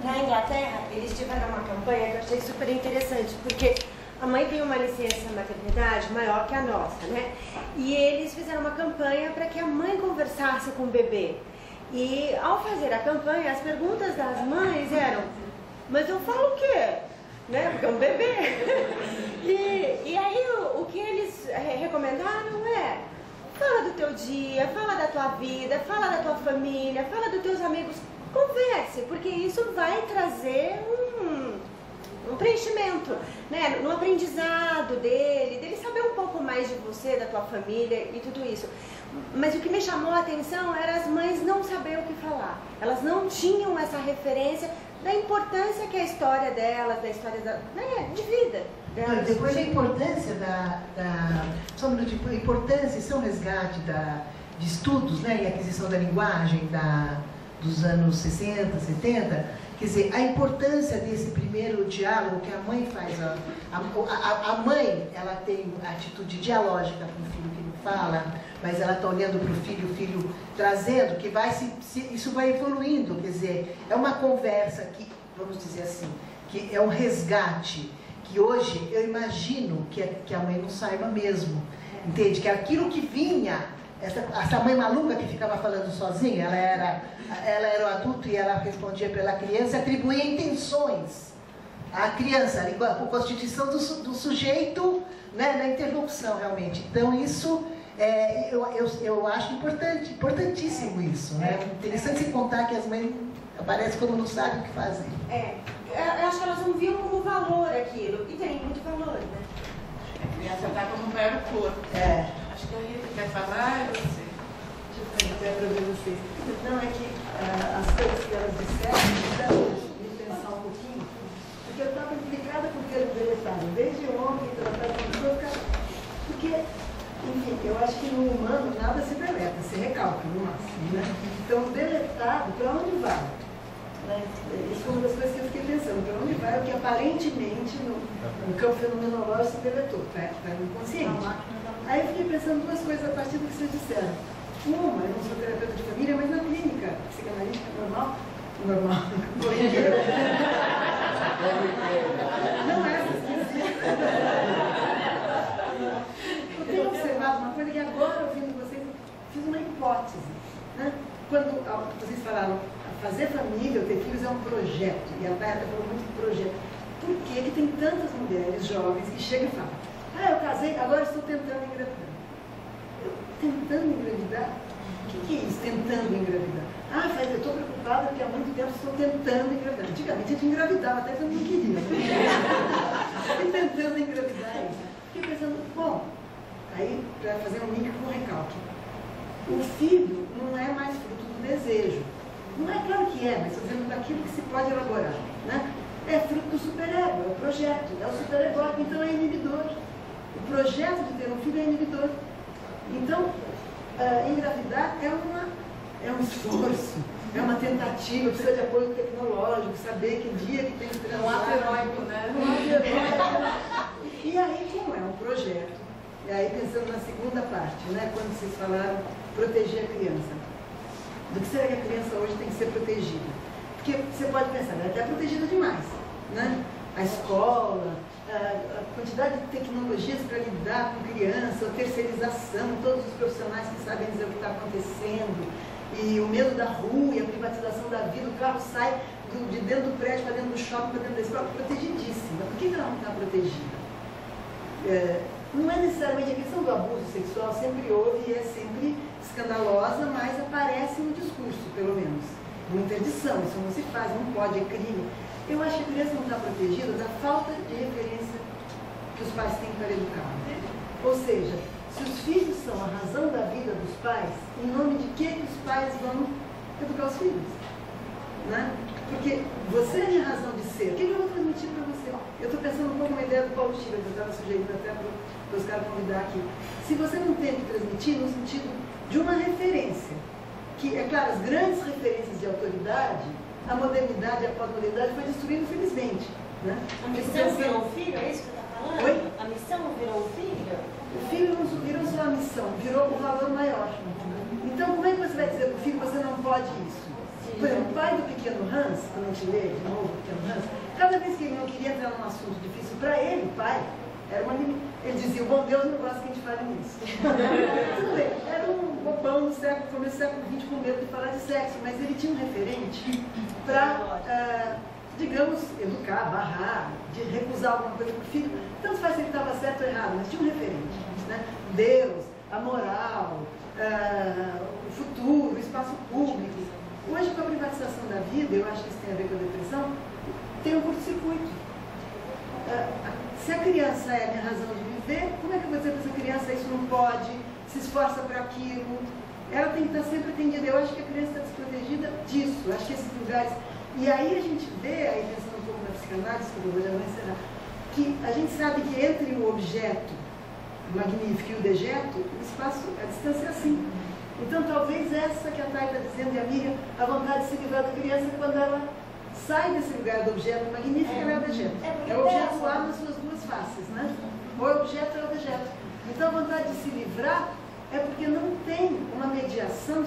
Na Inglaterra, eles tiveram uma campanha que eu achei super interessante, porque a mãe tem uma licença maternidade maior que a nossa, né? E eles fizeram uma campanha para que a mãe conversasse com o bebê. E ao fazer a campanha, as perguntas das mães eram: mas eu falo o quê? Né? Porque é um bebê. E aí o que eles recomendaram é: fala do teu dia, fala da tua vida, fala da tua família, fala dos teus amigos, converse, porque isso vai trazer um preenchimento, né? No aprendizado dele saber um pouco mais de você, da tua família e tudo isso. Mas o que me chamou a atenção era as mães não saber o que falar. Elas não tinham essa referência da importância que a história delas, da história de vida delas. Depois a importância a importância, isso é um resgate de estudos, né, e aquisição da linguagem dos anos 60, 70, quer dizer, a importância desse primeiro diálogo que a mãe faz. A mãe, ela tem a atitude dialógica com o filho que não fala, mas ela está olhando para o filho trazendo, que isso vai evoluindo, quer dizer, é uma conversa que, vamos dizer assim, que é um resgate, que hoje eu imagino que a mãe não saiba mesmo, entende? Que aquilo que vinha, essa mãe maluca que ficava falando sozinha, ela era o adulto e ela respondia pela criança, atribuía intenções à criança, a constituição do sujeito, né, na interlocução realmente. Então isso, eu acho importantíssimo isso, né? Interessante se contar que as mães aparecem quando não sabem o que fazer. Eu acho que elas não viam como valor aquilo, e tem muito valor, né? A criança está como mero corpo. Acho que a Rita quer falar, e você? Deixa eu falar para ver vocês. Não, é que as coisas que elas disseram, então, de pensar um pouquinho, porque eu estava implicada com o termo deletado, desde ontem, tratar de pessoa, porque, enfim, eu acho que no humano nada se deleta, se recalca no máximo, né? Então, deletado, para onde vai? Isso foi uma das coisas que eu fiquei pensando, para onde vai o que aparentemente no campo fenomenológico se deletou, para o inconsciente. Aí eu fiquei pensando duas coisas a partir do que vocês disseram. Uma, eu não sou terapeuta de família, mas na clínica psicanalítica normal, corriqueira. Não é essa esquisita. Eu tenho observado uma coisa que agora, ouvindo vocês, fiz uma hipótese, né? Quando vocês falaram, fazer família ou ter filhos é um projeto, e a Tayata falou muito de projeto. Por que tem tantas mulheres jovens que chegam e falam: eu casei, agora estou tentando engravidar. Tentando engravidar? O que é isso, tentando engravidar? Eu estou preocupada porque há muito tempo estou tentando engravidar. Antigamente a gente engravidava até quando não queria. E tentando engravidar isso. Fiquei pensando, bom, aí para fazer um link com o recalque. O filho não é mais fruto do desejo. Não é, claro que é, mas estou dizendo daquilo que se pode elaborar, né? É fruto do superego, é o projeto, é o superegóico, então é inibidor. O projeto de ter um filho é inibidor. Então, engravidar é um esforço, é uma tentativa, precisa de apoio tecnológico, saber que dia que tem que transar. Um ato heróico, né? Um ato heróico. E aí, como é um projeto, e aí pensando na segunda parte, né, quando vocês falaram proteger a criança, do que será que a criança hoje tem que ser protegida? Porque você pode pensar, ela é até protegida demais, né? A escola, a quantidade de tecnologias para lidar com criança, a terceirização, todos os profissionais que sabem dizer o que está acontecendo, e o medo da rua e a privatização da vida, o carro sai de dentro do prédio para dentro do shopping, para dentro da escola, protegidíssima. Por que ela não está protegida? Não é necessariamente a questão do abuso sexual, sempre houve e é sempre escandalosa, mas aparece no discurso, pelo menos. Uma interdição, isso não se faz, não pode, é crime. Eu acho que a criança não está protegida da falta de referência que os pais têm para educar. Ou seja, se os filhos são a razão da vida dos pais, em nome de que os pais vão educar os filhos? Né? Porque você é a minha razão de ser. O que eu vou transmitir para você? Eu estou pensando um pouco na ideia do Paulo Tira, que eu estava sujeitando até para os caras convidar aqui. Se você não tem que transmitir no sentido de uma referência, que, é claro, as grandes referências de autoridade, a modernidade e a pós-modernidade foi destruída, infelizmente. Né? A missão virou o filho, é isso que você está falando? Oi? A missão virou o filho? O filho não virou só a missão, virou o valor maior. Então, como é que você vai dizer para o filho que você não pode isso? Por exemplo, o pai do pequeno Hans, quando a gente lê de novo o pequeno Hans, cada vez que ele não queria entrar num assunto difícil para ele, o pai, era uma menina. Ele dizia, o bom Deus não gosta que a gente fale nisso. Tudo bem, era um bobão do século, começo do século XX com medo de falar de sexo, mas ele tinha um referente para, digamos, educar, barrar, de recusar alguma coisa para o filho. Tanto faz se ele estava certo ou errado, mas tinha um referente. Né? Deus, a moral, o futuro, o espaço público. Hoje, com a privatização da vida, eu acho que isso tem a ver com a depressão, tem um curto-circuito. Se a criança é a minha razão de viver, como é que eu vou dizer para essa criança isso não pode, se esforça para aquilo? Ela tem que estar sempre atendida. Eu acho que a criança está desprotegida disso. Eu acho que esses lugares... E aí a gente vê, aí pensando um pouco na psicanálise, que eu vou já encerrar, que a gente sabe que entre o objeto magnífico e o dejeto, o espaço, a distância é assim. Então, talvez essa que a Thay está dizendo, e a Miriam, a vontade de se livrar da criança quando ela sai desse lugar do objeto magnífico, ela é o dejeto. É o objeto lá nas suas duas faces, né? Ou é o objeto ou é o dejeto. Então, a vontade de se livrar é porque não tem uma mediação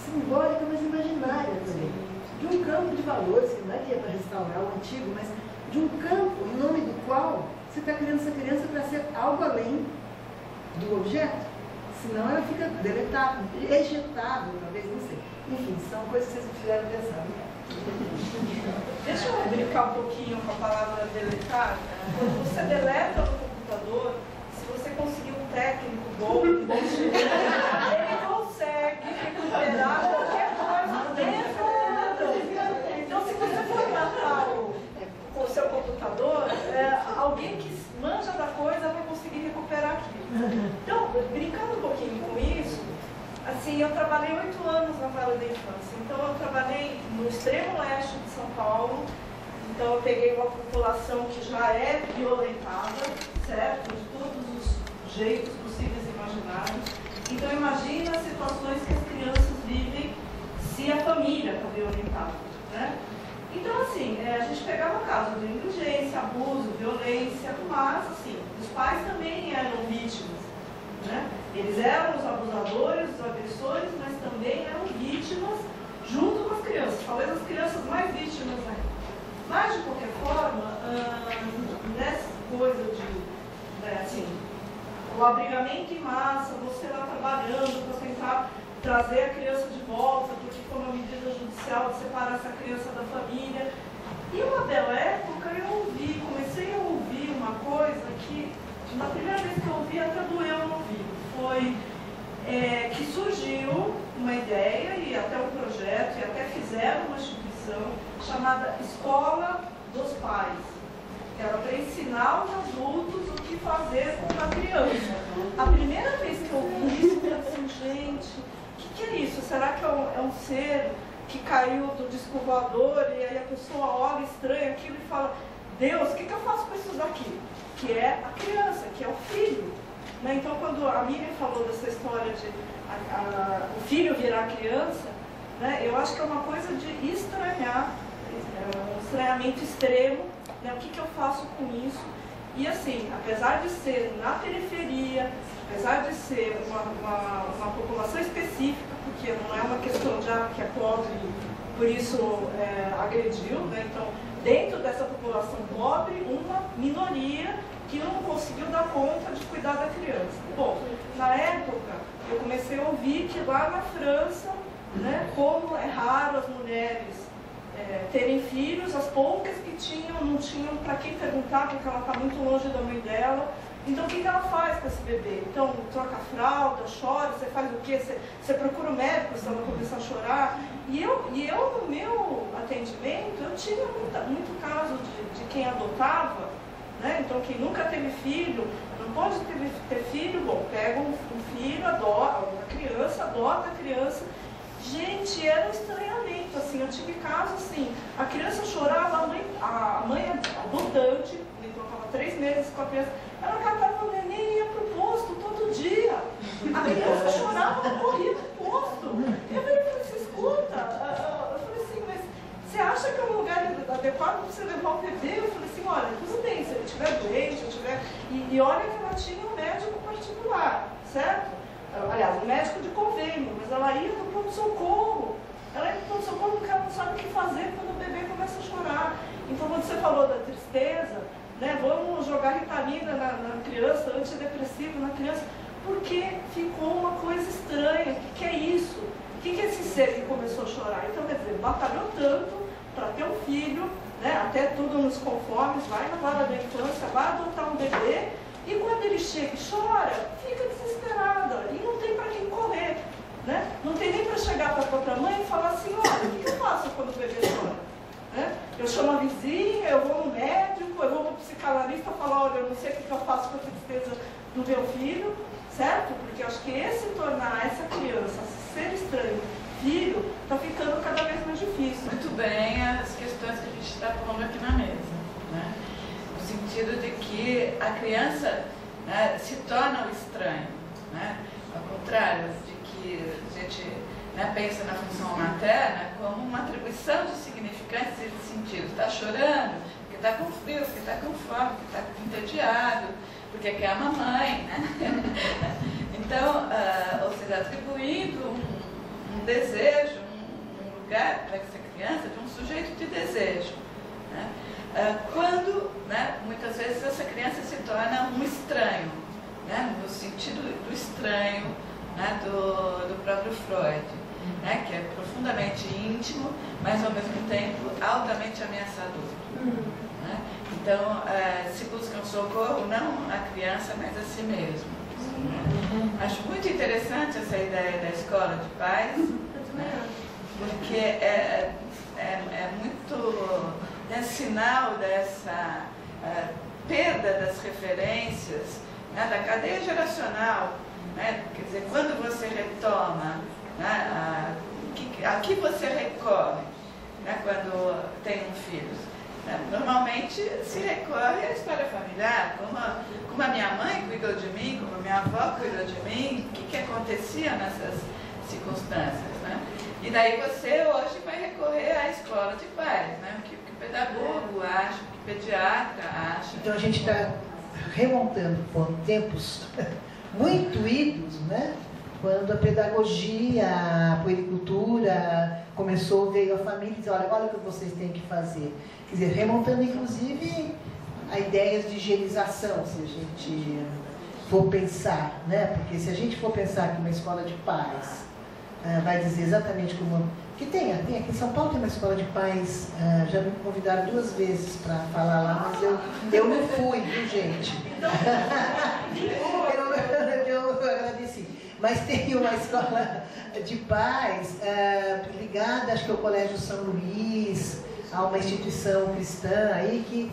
simbólica, mas imaginária também. De um campo de valores, que não é que é para restaurar o antigo, mas de um campo em nome do qual você está criando essa criança para ser algo além do objeto. Senão ela fica deletável, ejetável, talvez, não sei. Enfim, são coisas que vocês me fizeram pensar. Deixa eu brincar um pouquinho com a palavra deletar. Quando você deleta no computador, se você conseguir um técnico bom, ele consegue recuperar qualquer coisa dentro do computador. Então, se você for matar o seu computador, alguém que manja da coisa vai conseguir recuperar aquilo. Então, brincando um pouquinho com isso, assim, eu trabalhei 8 anos na Vale da Infância. Então, eu trabalhei no extremo leste de São Paulo. Então, eu peguei uma população que já é violentada, certo? De todos os jeitos possíveis e imaginários. Então, imagina as situações que as crianças vivem se a família está violentada, né? Então, assim, a gente pegava casos de negligência, abuso, violência, mas, assim, os pais também eram vítimas, né? Eles eram os abusadores, os agressores, mas também eram vítimas junto com as crianças, talvez as crianças mais vítimas ainda. Mas, de qualquer forma, nessa coisa de, assim, o abrigamento em massa, você lá trabalhando para tentar trazer a criança de volta, porque foi uma medida judicial de separar essa criança da família. E uma bela época eu comecei a ouvir uma coisa que, na primeira vez que eu ouvi, até doeu no ouvido. Foi que surgiu uma ideia, e até um projeto, e até fizeram uma instituição chamada Escola dos Pais. Que era para ensinar os adultos o que fazer com a criança. A primeira vez que eu ouvi isso, eu pensei, gente, o que é isso? Será que é um ser que caiu do disco voador e aí a pessoa olha estranha aquilo e fala, Deus, o que eu faço com isso daqui? Que é a criança, que é o filho. Né? Então, quando a Miriam falou dessa história de o filho virar criança, né? Eu acho que é uma coisa de estranhar, um estranhamento extremo, né? O que eu faço com isso? E assim, apesar de ser na periferia, apesar de ser uma população específica, porque não é uma questão já que é pobre, por isso agrediu, né? Então, dentro dessa população pobre, uma minoria que não conseguiu dar conta de cuidar da criança. Bom, na época, eu comecei a ouvir que lá na França, né, como é raro as mulheres terem filhos, as poucas que tinham, não tinham para quem perguntar, porque ela está muito longe da mãe dela. Então, o que ela faz com esse bebê? Então, troca a fralda, chora, você faz o quê? Você procura o médico se ela começar a chorar. E eu, no meu atendimento, eu tinha muito caso de quem adotava, né? Então, quem nunca teve filho, não pode ter filho, bom, pega um filho, adota uma criança, adota a criança. Gente, era um estranhamento, assim, eu tive casos assim, a criança chorava, a mãe adotante, então estava 3 meses com a criança, ela catava o neném e ia pro posto todo dia. A criança chorava, ela corria pro posto. Eu falei assim, escuta, eu falei assim, mas você acha que é um lugar adequado para você levar o bebê? Eu falei assim, olha, tudo bem, se ele estiver doente, E olha que ela tinha um médico particular, certo? Aliás, um médico de convênio, mas ela ia para o pronto-socorro. Ela ia para o pronto-socorro porque ela não sabe o que fazer quando o bebê começa a chorar. Então, quando você falou da tristeza, né, vamos jogar Ritalina na criança, antidepressivo na criança, porque ficou uma coisa estranha. O que é isso? O que é esse ser que começou a chorar? Então, quer dizer, batalhou tanto para ter um filho, né, até tudo nos conformes, vai na vara da infância, vai adotar um bebê, e quando ele chega e chora, fica desesperada, e não tem para quem correr, né? Não tem nem para chegar para a própria mãe e falar assim, olha, o que eu faço quando o bebê chora? Né? Eu chamo a vizinha, eu vou no médico, eu vou no psicanalista falar, olha, eu não sei o que eu faço com a tristeza do meu filho, certo? Porque eu acho que esse tornar essa criança, ser estranho, filho, está ficando cada vez mais difícil. Muito bem as questões que a gente está falando aqui na mesa, né? No sentido de que a criança, né, se torna o estranho, né? Ao contrário de que a gente, né, pensa na função materna como uma atribuição de significantes e de sentido. Está chorando porque está com frio, porque está com fome, porque está entediado, porque quer a mamãe, né? Então, ou seja, atribuindo um desejo, um lugar para essa criança de um sujeito de desejo, né? Quando, né, muitas vezes essa criança se torna um estranho, né, no sentido do estranho, né, do próprio Freud, né, que é profundamente íntimo, mas ao mesmo tempo altamente ameaçador. Né? Então, se busca um socorro não à criança, mas a si mesmo. Né? Acho muito interessante essa ideia da escola de pais, né, porque é muito sinal dessa perda das referências, né, da cadeia geracional, né? Quer dizer, quando você retoma, né, a que você recorre, né, quando tem um filho? Né? Normalmente se recorre à história familiar, como a minha mãe cuidou de mim, como a minha avó cuidou de mim, o que acontecia nessas circunstâncias, né? E daí você hoje vai recorrer à escola de pais, né? O que o pedagogo acha, o que o pediatra acha. Então a gente está remontando por tempos muito idos, né? Quando a pedagogia, a puericultura começou, veio a família e disse, olha o que vocês têm que fazer. Quer dizer, remontando inclusive a ideias de higienização, se a gente for pensar, né? Porque se a gente for pensar que uma escola de pais vai dizer exatamente como... Que tem aqui em São Paulo tem uma escola de pais, já me convidaram 2 vezes para falar lá, mas eu não fui, viu, gente? eu agradeci. Mas tem uma escola de pais ligada, acho que ao Colégio São Luís, a uma instituição cristã aí que,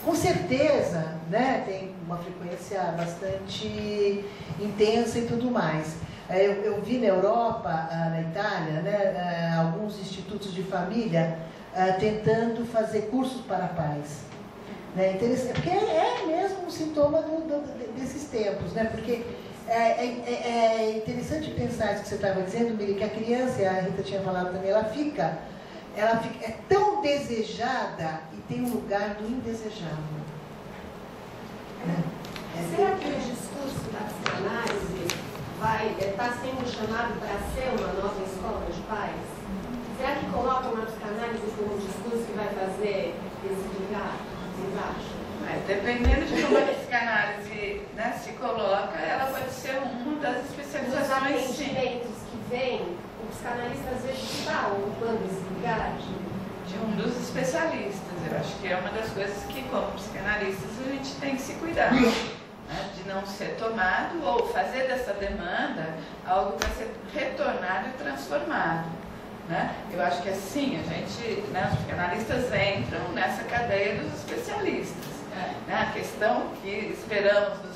com certeza, né, tem uma frequência bastante intensa e tudo mais. Eu vi na Europa, na Itália, né, alguns institutos de família tentando fazer cursos para pais. Né, interessante, porque é mesmo um sintoma desses tempos, né, porque É interessante pensar isso que você estava dizendo, Miri, que a criança, e a Rita tinha falado também, ela fica é tão desejada e tem um lugar do indesejável. Será que o discurso da psicanálise está sendo chamado para ser uma nova escola de pais? Será que colocam a psicanálise como um discurso que vai fazer explicar? Vocês acham? Dependendo de como a psicanálise, né, se coloca, ela pode ser uma das Os especializações, sim. atendimentos que vem, o psicanalista às vezes está ocupando esse lugar De um dos especialistas. Eu acho que é uma das coisas que, como psicanalistas, a gente tem que se cuidar. Né, de não ser tomado ou fazer dessa demanda algo para ser retornado e transformado. Né? Eu acho que assim, a gente, né, os psicanalistas entram nessa cadeia dos especialistas. Né? A questão que esperamos dos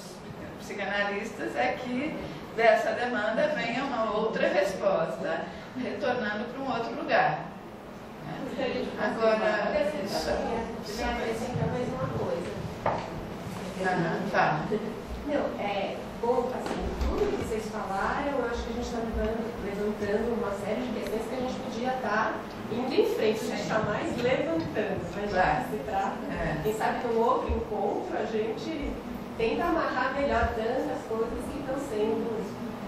psicanalistas é que dessa demanda venha uma outra resposta, retornando para um outro lugar. Né? Agora, me acrescenta mais uma coisa. Fala. Não, bom, assim, tudo que vocês falaram, eu acho que a gente está levantando uma série de questões que a gente podia estar indo em frente, a gente está mais levantando, mas já que se trata, quem sabe que um outro encontro a gente tenta amarrar melhor tantas coisas que estão sendo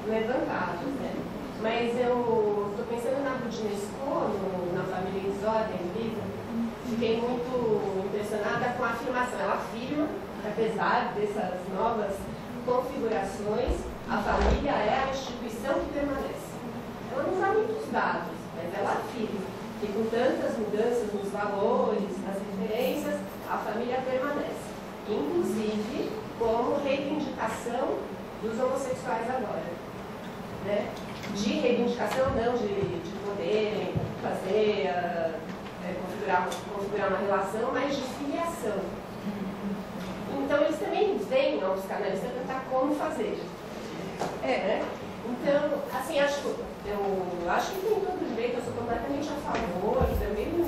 levantadas, né? Mas eu estou pensando na Budinesco, na família em Desordem, Vida, fiquei muito impressionada com a afirmação. Ela afirma que apesar dessas novas configurações, a família é a instituição que permanece. Ela não dá muitos dados, mas ela afirma que com tantas mudanças nos valores, nas referências, a família permanece. Inclusive como reivindicação dos homossexuais agora. Né? De reivindicação não, de poderem fazer, configurar uma relação, mas de filiação. Então eles também vêm ao psicanalista perguntar como fazer. Né? Então, assim, eu acho que tem todo direito, eu sou completamente a favor também,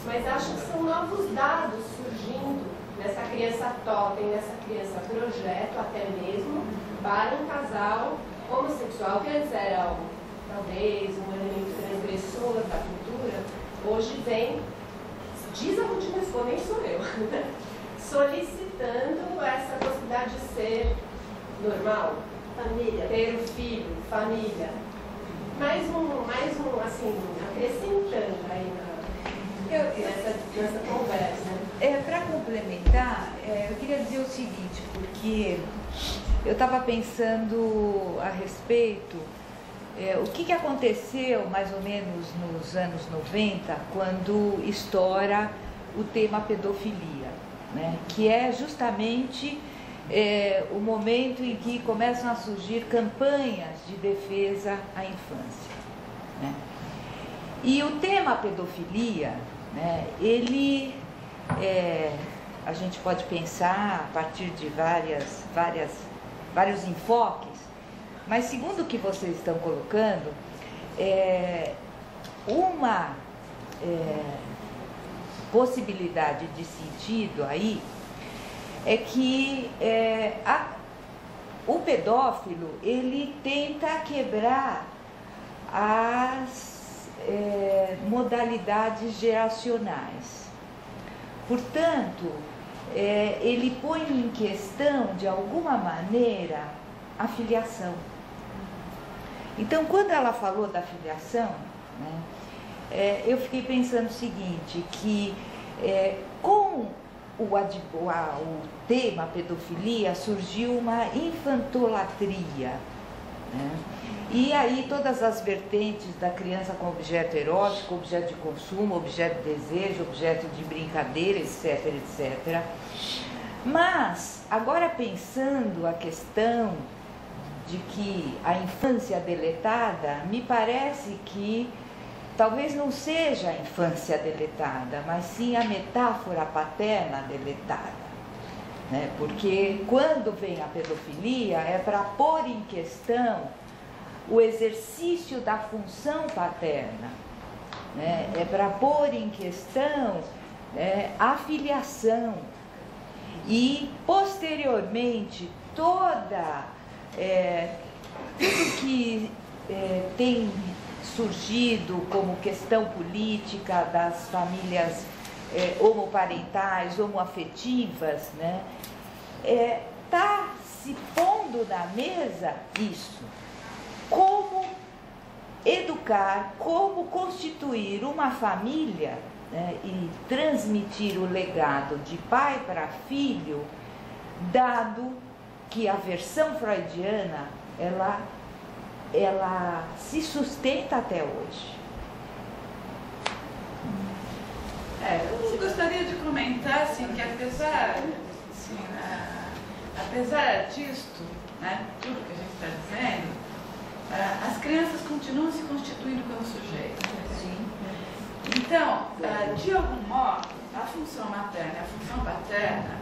mas acho que são novos dados surgindo nessa criança totem, nessa criança projeto até mesmo para um casal homossexual, que antes era talvez um elemento transgressor da cultura, hoje vem, diz a Budinesco, nem sou eu, solicitando essa possibilidade de ser normal, família, ter um filho, família. Mais um assim, acrescentando aí nessa conversa. Para complementar, eu queria dizer o seguinte, porque eu estava pensando a respeito, o que aconteceu mais ou menos nos anos 90, quando estoura o tema pedofilia, né? Que é justamente o momento em que começam a surgir campanhas de defesa à infância, né? E o tema pedofilia, né, ele, a gente pode pensar a partir de vários enfoques, mas segundo o que vocês estão colocando, uma possibilidade de sentido aí é que o pedófilo, ele tenta quebrar as modalidades geracionais. Portanto, ele põe em questão, de alguma maneira, a filiação. Então, quando ela falou da filiação, né, eu fiquei pensando o seguinte, que com o tema pedofilia surgiu uma infantolatria, né? E aí todas as vertentes da criança com objeto erótico, objeto de consumo, objeto de desejo, objeto de brincadeira, etc, etc. Mas, agora pensando a questão de que a infância deletada, me parece que talvez não seja a infância deletada, mas sim a metáfora paterna deletada, né? Porque quando vem a pedofilia é para pôr em questão o exercício da função paterna, né? É para pôr em questão a filiação e, posteriormente, toda tudo que tem surgido como questão política das famílias homoparentais, homoafetivas, né, está se pondo na mesa isso. Como educar, como constituir uma família, né, e transmitir o legado de pai para filho, dado que a versão freudiana, ela se sustenta até hoje. Eu gostaria de comentar assim, que apesar disto, né, tudo que a gente está dizendo, as crianças continuam se constituindo como sujeitos. Sim. Então, de algum modo, a função materna e a função paterna,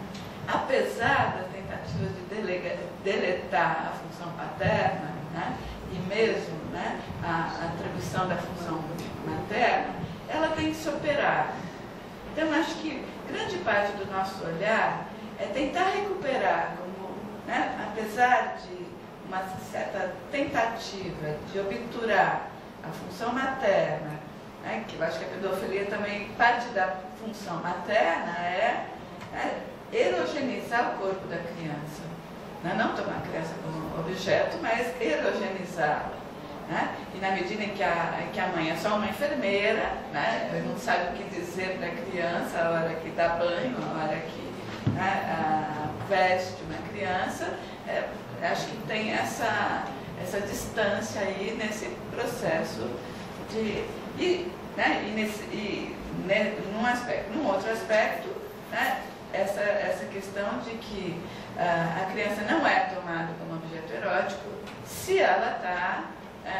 apesar da tentativa de deletar a função paterna, né, e mesmo, né, a atribuição da função materna, ela tem que se operar. Então, acho que grande parte do nosso olhar é tentar recuperar, como, né, apesar de uma certa tentativa de obturar a função materna, né, que eu acho que a pedofilia também, parte da função materna é erogenizar o corpo da criança. Né? Não tomar a criança como objeto, mas erogenizá-la. Né? E na medida em que a mãe é só uma enfermeira, né, não sabe o que dizer para a criança a hora que dá banho, a hora que, né, veste uma criança, acho que tem essa distância aí nesse processo num outro aspecto, né, essa questão de que a criança não é tomada como objeto erótico se ela está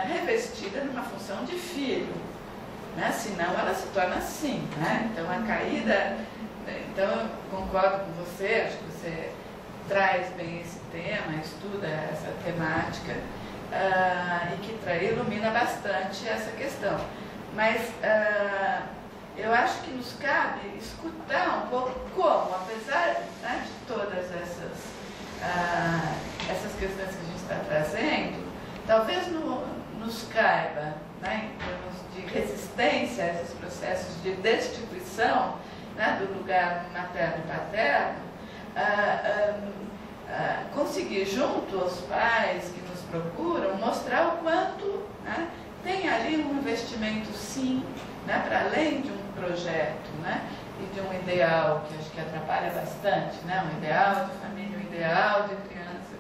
revestida numa função de filho, né, senão ela se torna assim, né? Então a caída, então eu concordo com você, acho que você traz bem esse tema, estuda essa temática e que ilumina bastante essa questão. Mas eu acho que nos cabe escutar um pouco como, apesar, né, de todas essas questões que a gente está trazendo, talvez nos caiba, né, em termos de resistência a esses processos de destituição, né, do lugar materno e paterno, conseguir junto aos pais que nos procuram mostrar o quanto, né, tem ali um investimento, sim, né, para além de um projeto, né, e de um ideal que acho que atrapalha bastante, né, um ideal de família, um ideal de criança,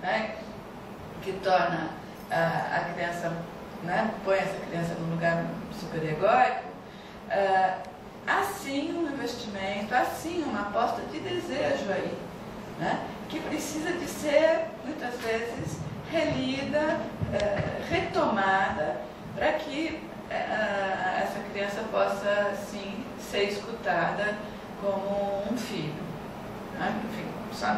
né, que torna a criança, né, põe essa criança num lugar superegóico. Assim um investimento, assim uma aposta de desejo aí, né, que precisa de ser, muitas vezes, relida, retomada, para que essa criança possa, sim, ser escutada como um filho. Né? Enfim, só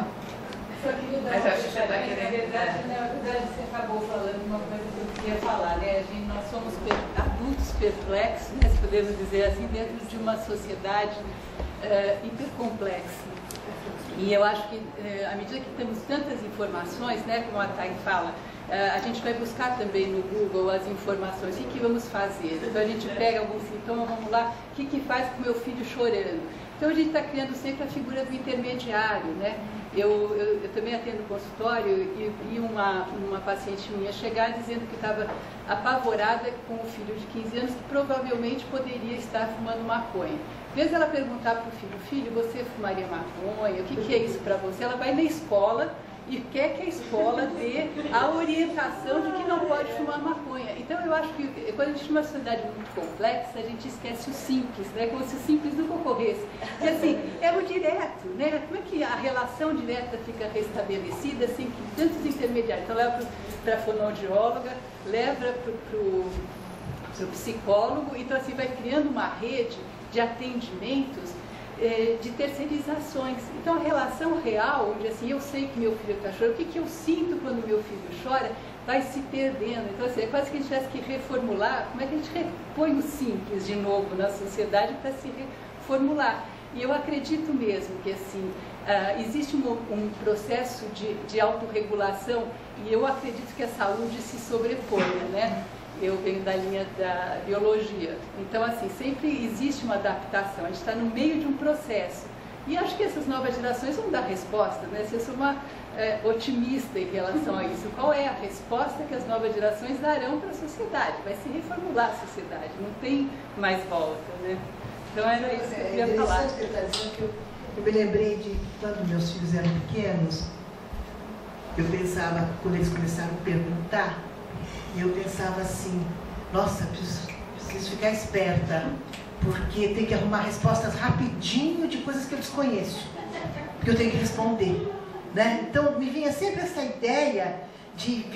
Mas acho que você está querendo... Na verdade, você acabou falando uma coisa que eu queria falar, né? Nós somos adultos perplexos, né, se podemos dizer assim, dentro de uma sociedade hipercomplexa. E eu acho que, à medida que temos tantas informações, né, como a Thay fala, a gente vai buscar também no Google as informações, o que vamos fazer? Então a gente pega algum sintoma, vamos lá, o que faz com o meu filho chorando? Então a gente está criando sempre a figura do intermediário, né? Eu também atendo consultório e vi uma paciente minha chegar dizendo que estava apavorada com o filho de 15 anos que provavelmente poderia estar fumando maconha. Em vez dela perguntar para o filho, você fumaria maconha? O que é isso para você? Ela vai na escola e quer que a escola dê a orientação de que não pode fumar maconha. Então eu acho que quando a gente tem uma sociedade muito complexa, a gente esquece o simples, né? Como se o simples nunca ocorresse. Porque assim, é o direto, né? Como é que a relação direta fica restabelecida sem que tantos intermediários? Então leva para a fonoaudióloga, leva para o psicólogo, então assim vai criando uma rede de atendimentos, de terceirizações. Então a relação real, onde assim, eu sei que meu filho está chorando, o que eu sinto quando meu filho chora, vai se perdendo. Então assim, é quase que a gente tivesse que reformular, como é que a gente repõe o simples de novo na sociedade para se reformular. E eu acredito mesmo que assim, existe um processo de autorregulação e eu acredito que a saúde se sobreponha, né? Eu venho da linha da biologia, então assim, sempre existe uma adaptação, a gente está no meio de um processo. E acho que essas novas gerações vão dar resposta, né? Se eu sou uma otimista em relação a isso, qual é a resposta que as novas gerações darão para a sociedade? Vai se reformular a sociedade, não tem mais volta, né? Então era isso que eu queria falar. Interessante que você está dizendo, que eu me lembrei de quando meus filhos eram pequenos, eu pensava, quando eles começaram a perguntar, eu pensava assim, nossa, preciso ficar esperta, porque tem que arrumar respostas rapidinho de coisas que eu desconheço, porque eu tenho que responder, né? Então me vinha sempre essa ideia de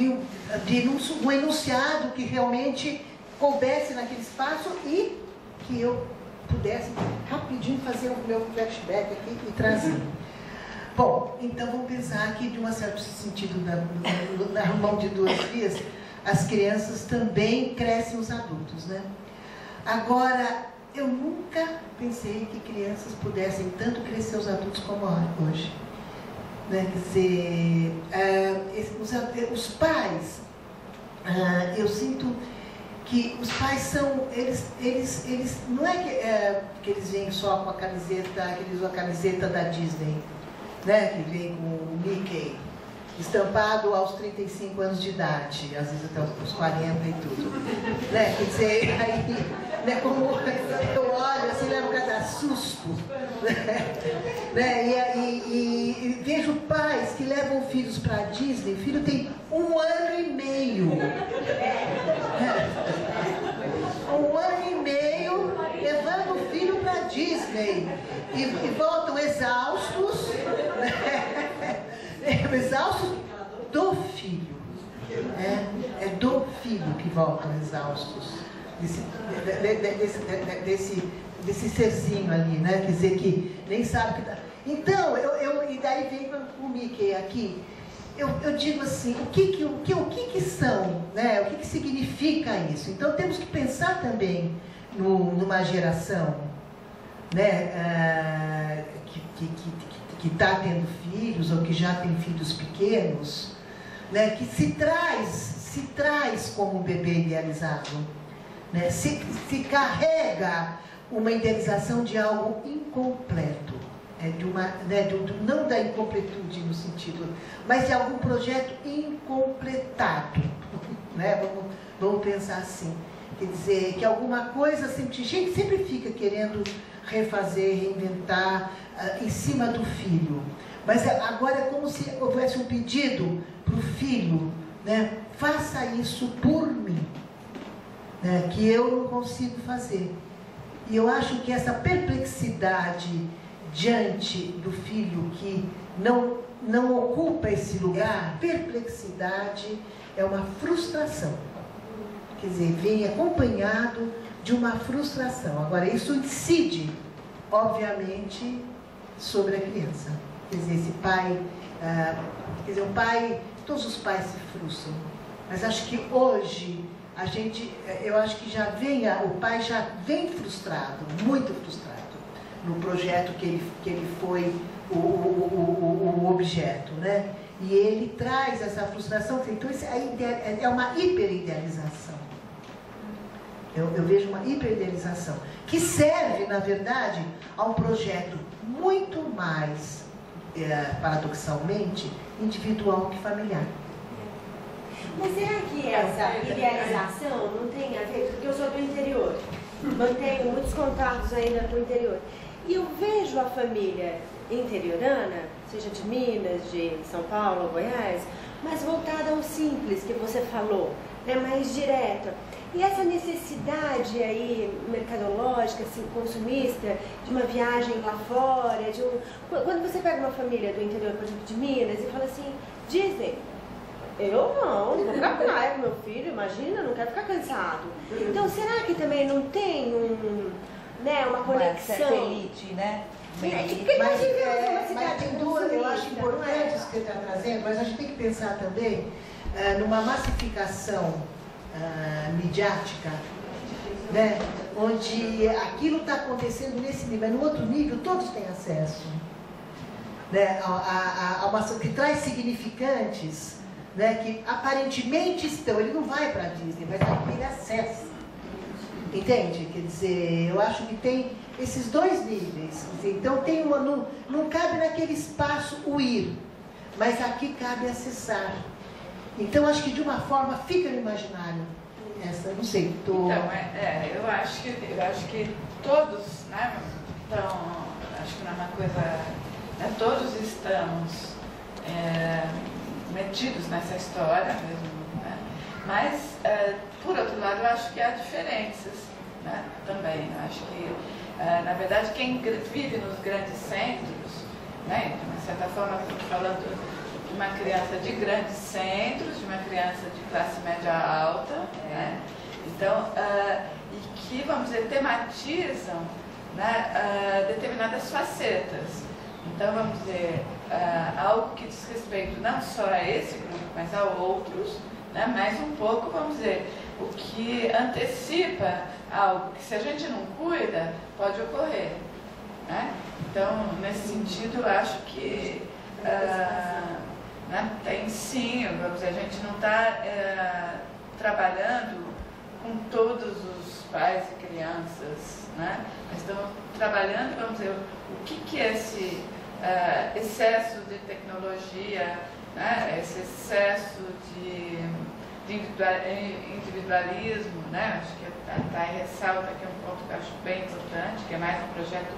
um enunciado que realmente coubesse naquele espaço e que eu pudesse rapidinho fazer o meu flashback aqui e trazer. Bom, então vamos pensar que, de um certo sentido, na mão de duas vias, as crianças também crescem os adultos, né? Agora, eu nunca pensei que crianças pudessem tanto crescer os adultos como hoje. Né? Quer dizer, os pais, eu sinto que os pais são, eles não é que eles vêm só com a camiseta, que eles usam a camiseta da Disney, né? Que vem com o Mickey, estampado aos 35 anos de idade, às vezes até os 40 e tudo. Né? Quer dizer, aí, né, como eu olho assim, levo cada susto. Né? E vejo pais que levam filhos para a Disney, o filho tem 1 ano e meio. 1 ano e meio levando o filho para a Disney. E voltam exaustos. Né? Exaustos do filho. É do filho que voltam exaustos. Desse serzinho ali, né? Quer dizer, que nem sabe que tá. Então, e daí vem o Mickey aqui. Eu digo assim, o que são, né? O que significa isso? Então temos que pensar também numa geração, né? Que está tendo filhos ou que já tem filhos pequenos, né? Que se traz como um bebê idealizado, né? Se carrega uma idealização de algo incompleto, não da incompletude no sentido, mas de algum projeto incompletado, né? Vamos pensar assim, quer dizer, que alguma coisa sempre, gente sempre fica querendo refazer, reinventar em cima do filho, mas agora é como se houvesse um pedido para o filho, né? Faça isso por mim, né? Que eu não consigo fazer. E eu acho que essa perplexidade diante do filho que não ocupa esse lugar, perplexidade é uma frustração. Quer dizer, vem acompanhado de uma frustração. Agora, isso incide, obviamente, sobre a criança. Quer dizer, esse pai, todos os pais se frustram, mas acho que hoje eu acho que o pai já vem frustrado, muito frustrado, no projeto que ele foi o objeto, né? E ele traz essa frustração, então é uma hiperidealização. Eu vejo uma hiperidealização, que serve, na verdade, a um projeto muito mais, paradoxalmente, individual que familiar. Mas será que essa idealização não tem a ver, porque eu sou do interior, mantenho muitos contatos ainda com o interior, e eu vejo a família interiorana, seja de Minas, de São Paulo, Goiás, mais voltada ao simples que você falou, né, mais direta. E essa necessidade aí mercadológica, assim, consumista, de uma viagem lá fora, quando você pega uma família do interior, por exemplo, de Minas, e fala assim, Disney, eu não vou pra praia com meu filho, imagina, não quero ficar cansado. Então, será que também não tem uma conexão? Uma elite, né? Mas tem duas, eu acho importante isso que ele está trazendo, mas a gente tem que pensar também numa massificação midiática, né? Onde aquilo está acontecendo nesse nível, mas no outro nível todos têm acesso. né, que traz significantes, né, que aparentemente estão, ele não vai para a Disney, mas aqui ele acessa. Entende? Quer dizer, eu acho que tem esses dois níveis. Quer dizer, então tem uma, não cabe naquele espaço o ir, mas aqui cabe acessar. Então acho que de uma forma fica no imaginário. Essa, não sei, Então, eu acho que todos, né, então, acho que não é uma coisa, né, todos estamos metidos nessa história mesmo, né, mas, por outro lado, eu acho que há diferenças, né, também. Eu acho que, na verdade, quem vive nos grandes centros, né, de uma certa forma, estou falando de uma criança de grandes centros, de uma criança de classe média alta, né? Então, e que, vamos dizer, tematizam, né, determinadas facetas. Então, vamos dizer, algo que diz respeito não só a esse grupo, mas a outros, né, mais um pouco, vamos dizer, o que antecipa algo que, se a gente não cuida, pode ocorrer, né? Então, nesse sentido, eu acho que né, tem sim, vamos dizer, a gente não está trabalhando com todos os pais e crianças, né? Nós estamos trabalhando, vamos dizer, o que é esse excesso de tecnologia, né? Esse excesso de individualismo, né? Acho que a Thay ressalta aqui um ponto que eu acho bem importante, que é mais um projeto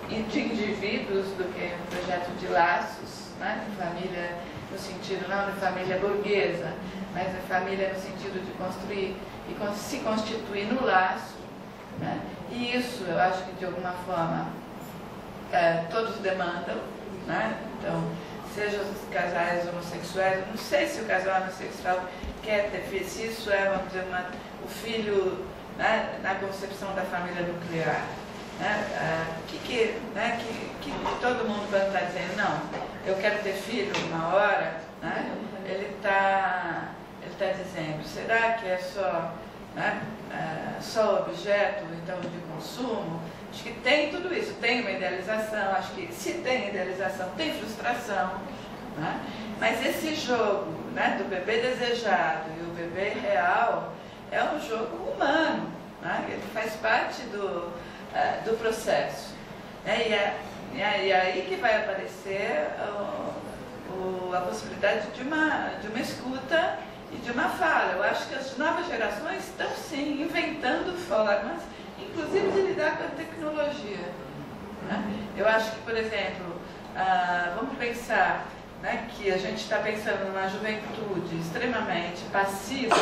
de indivíduos do que um projeto de laços, né? De família no sentido não de família burguesa, mas de família no sentido de construir e se constituir no laço, né? E isso eu acho que de alguma forma todos demandam, né? Então, seja os casais homossexuais, eu não sei se o casal homossexual quer ter filho, se isso é, vamos dizer, o filho, né, na concepção da família nuclear. Né? Que todo mundo quando está dizendo, não, eu quero ter filho uma hora, né? Ele está dizendo, será que é só, né, só objeto então, de consumo? Acho que tem tudo isso, tem uma idealização, acho que se tem idealização, tem frustração, né? Mas esse jogo, né, do bebê desejado e o bebê real é um jogo humano, né? Ele faz parte do processo, né? E aí que vai aparecer a possibilidade de uma escuta e de uma fala. Eu acho que as novas gerações estão sim inventando formas, inclusive de lidar com a tecnologia, né? Eu acho que, por exemplo, vamos pensar, né, que a gente está pensando numa juventude extremamente passiva,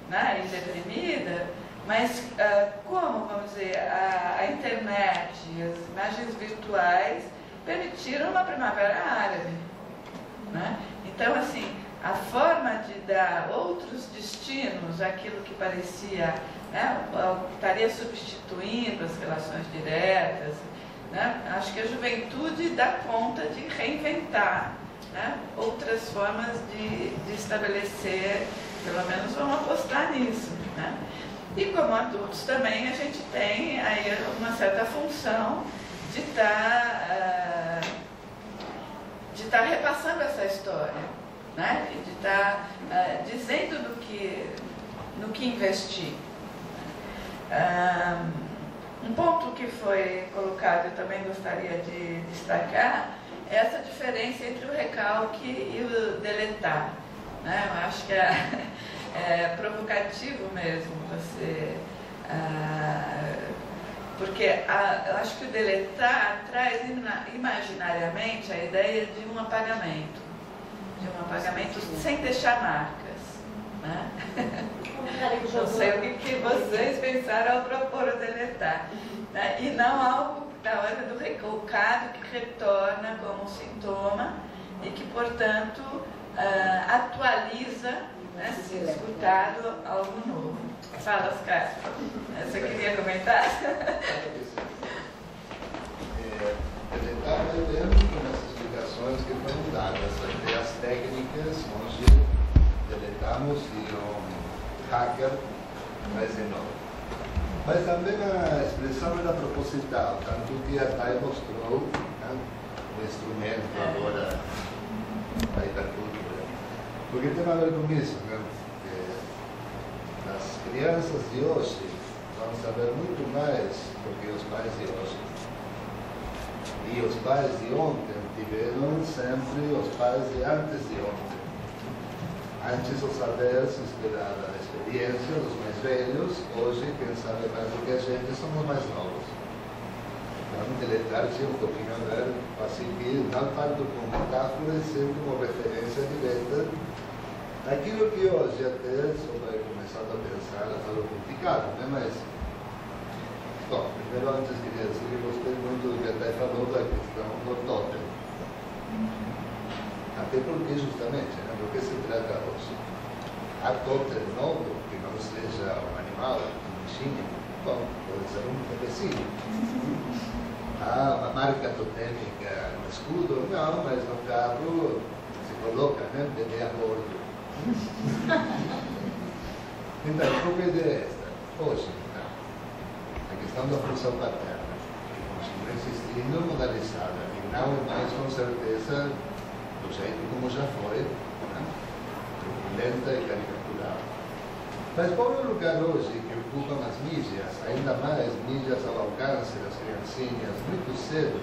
né, e deprimida, mas como, vamos dizer, a internet e as imagens virtuais permitiram uma primavera árabe, né? Então, assim, a forma de dar outros destinos àquilo que parecia, né, estaria substituindo as relações diretas, né? Acho que a juventude dá conta de reinventar, né, outras formas de estabelecer, pelo menos vamos apostar nisso, né? E como adultos também a gente tem aí uma certa função de estar repassando essa história, né? E de estar dizendo no que investir. Um ponto que foi colocado, eu também gostaria de destacar, é essa diferença entre o recalque e o deletar, né? Eu acho que é provocativo mesmo você... porque eu acho que o deletar traz imaginariamente a ideia de um apagamento sem deixar marcas, né? Não sei o que vocês pensaram ao propor o deletar, né? E não algo da hora do recalcado que retorna como um sintoma e que, portanto, atualiza, né, se escutado algo novo. Fala, Oscar. Você queria comentar? Deletar vai dentro das explicações que foram dadas, até as técnicas onde deletamos e um hacker mais enorme. Mas também a expressão era proposital, tanto que a Thay mostrou, né, o instrumento agora aí da cultura. Porque tem a ver com isso, né? As crianças de hoje vão saber muito mais do que os pais de hoje. E os pais de ontem tiveram sempre os pais de antes de ontem. Antes o saber se esperava da experiência dos mais velhos, hoje quem sabe mais do que a gente somos mais novos. Então, deletar tinha um pouquinho a ver, assim que não tanto com metáforas, sempre como referência direta aquilo que hoje até só vai começar a pensar algo complicado, né? Mas, bom, primeiro antes queria dizer que gostei muito do que até falou da questão do totem. Até porque justamente, né, do que se trata hoje? Há totem novo que não seja um animal, um bichinho, bom, pode ser um pedacinho. Há uma marca totêmica no escudo, não, mas no carro se coloca, né, bebê a bordo. Então, qual a ideia é esta? Hoje, então, a questão da função paterna, que continua existindo modalizada, e não é mais com certeza do jeito como já foi, né? Lenta e caricatural. Mas qual é o lugar hoje que ocupam as mídias, ainda mais mídias ao alcance das criancinhas, muito cedo,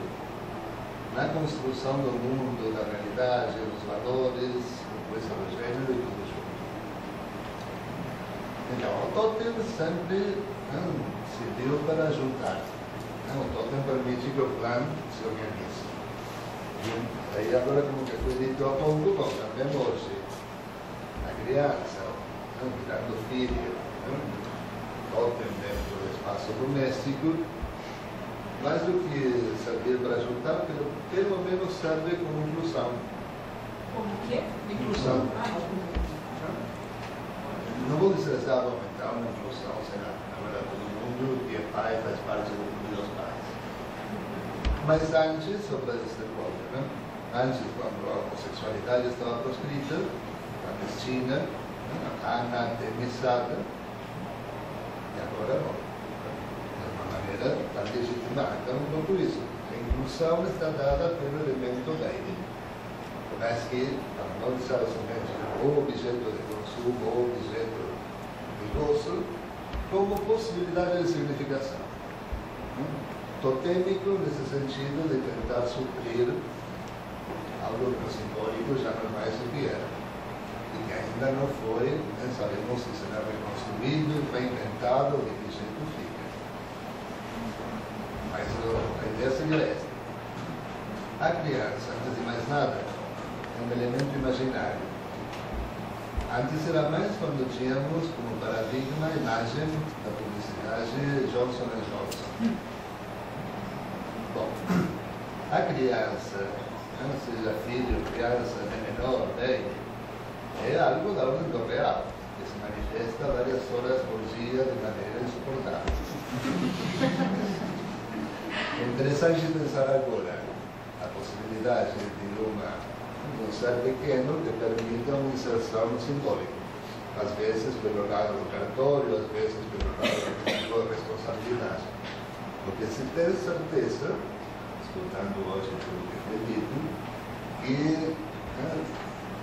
na construção do mundo, da realidade, dos valores, coisa do gênero e tudo junto. Então, o totem sempre se deu para juntar. O totem permite que o clã se organize. E aí agora, como que foi dito há pouco, bom, também hoje, a criança, virando filho, totem dentro do espaço doméstico, mais do que servir para juntar, pelo menos serve como inclusão. Como que? Inclusão. Não vou dizer se aumentar uma inclusão, será? Agora todo mundo que é pai faz parte do mundo dos pais. Mas antes, sobre esse ponto, né? Antes, quando a homossexualidade estava proscrita, clandestina, anatemizada, e agora não. De uma maneira tão legitimada. Então, um pouco isso. A inclusão está dada pelo elemento da ideia. Mas que não deixava somente o objeto de consumo, o objeto de gozo, como possibilidade de significação. Totêmico nesse sentido de tentar suprir algo que simbólico já não é mais o que era. E que ainda não foi, nem sabemos se será reconstruído, reinventado, de que jeito fica. Mas a ideia seria esta. A criança, antes de mais nada, um elemento imaginário. Antes era mais quando tínhamos como paradigma a imagem da publicidade Johnson & Johnson. Bom, a criança, seja filho, criança, menor, velho, é algo da ordem do real, que se manifesta várias horas por dia de maneira insuportável. É interessante pensar agora a possibilidade de um ser pequeno que permita uma inserção simbólica. Às vezes pelo lado do cartório, às vezes pelo lado da responsabilidade. Porque se tem certeza, escutando hoje tudo que foi dito, que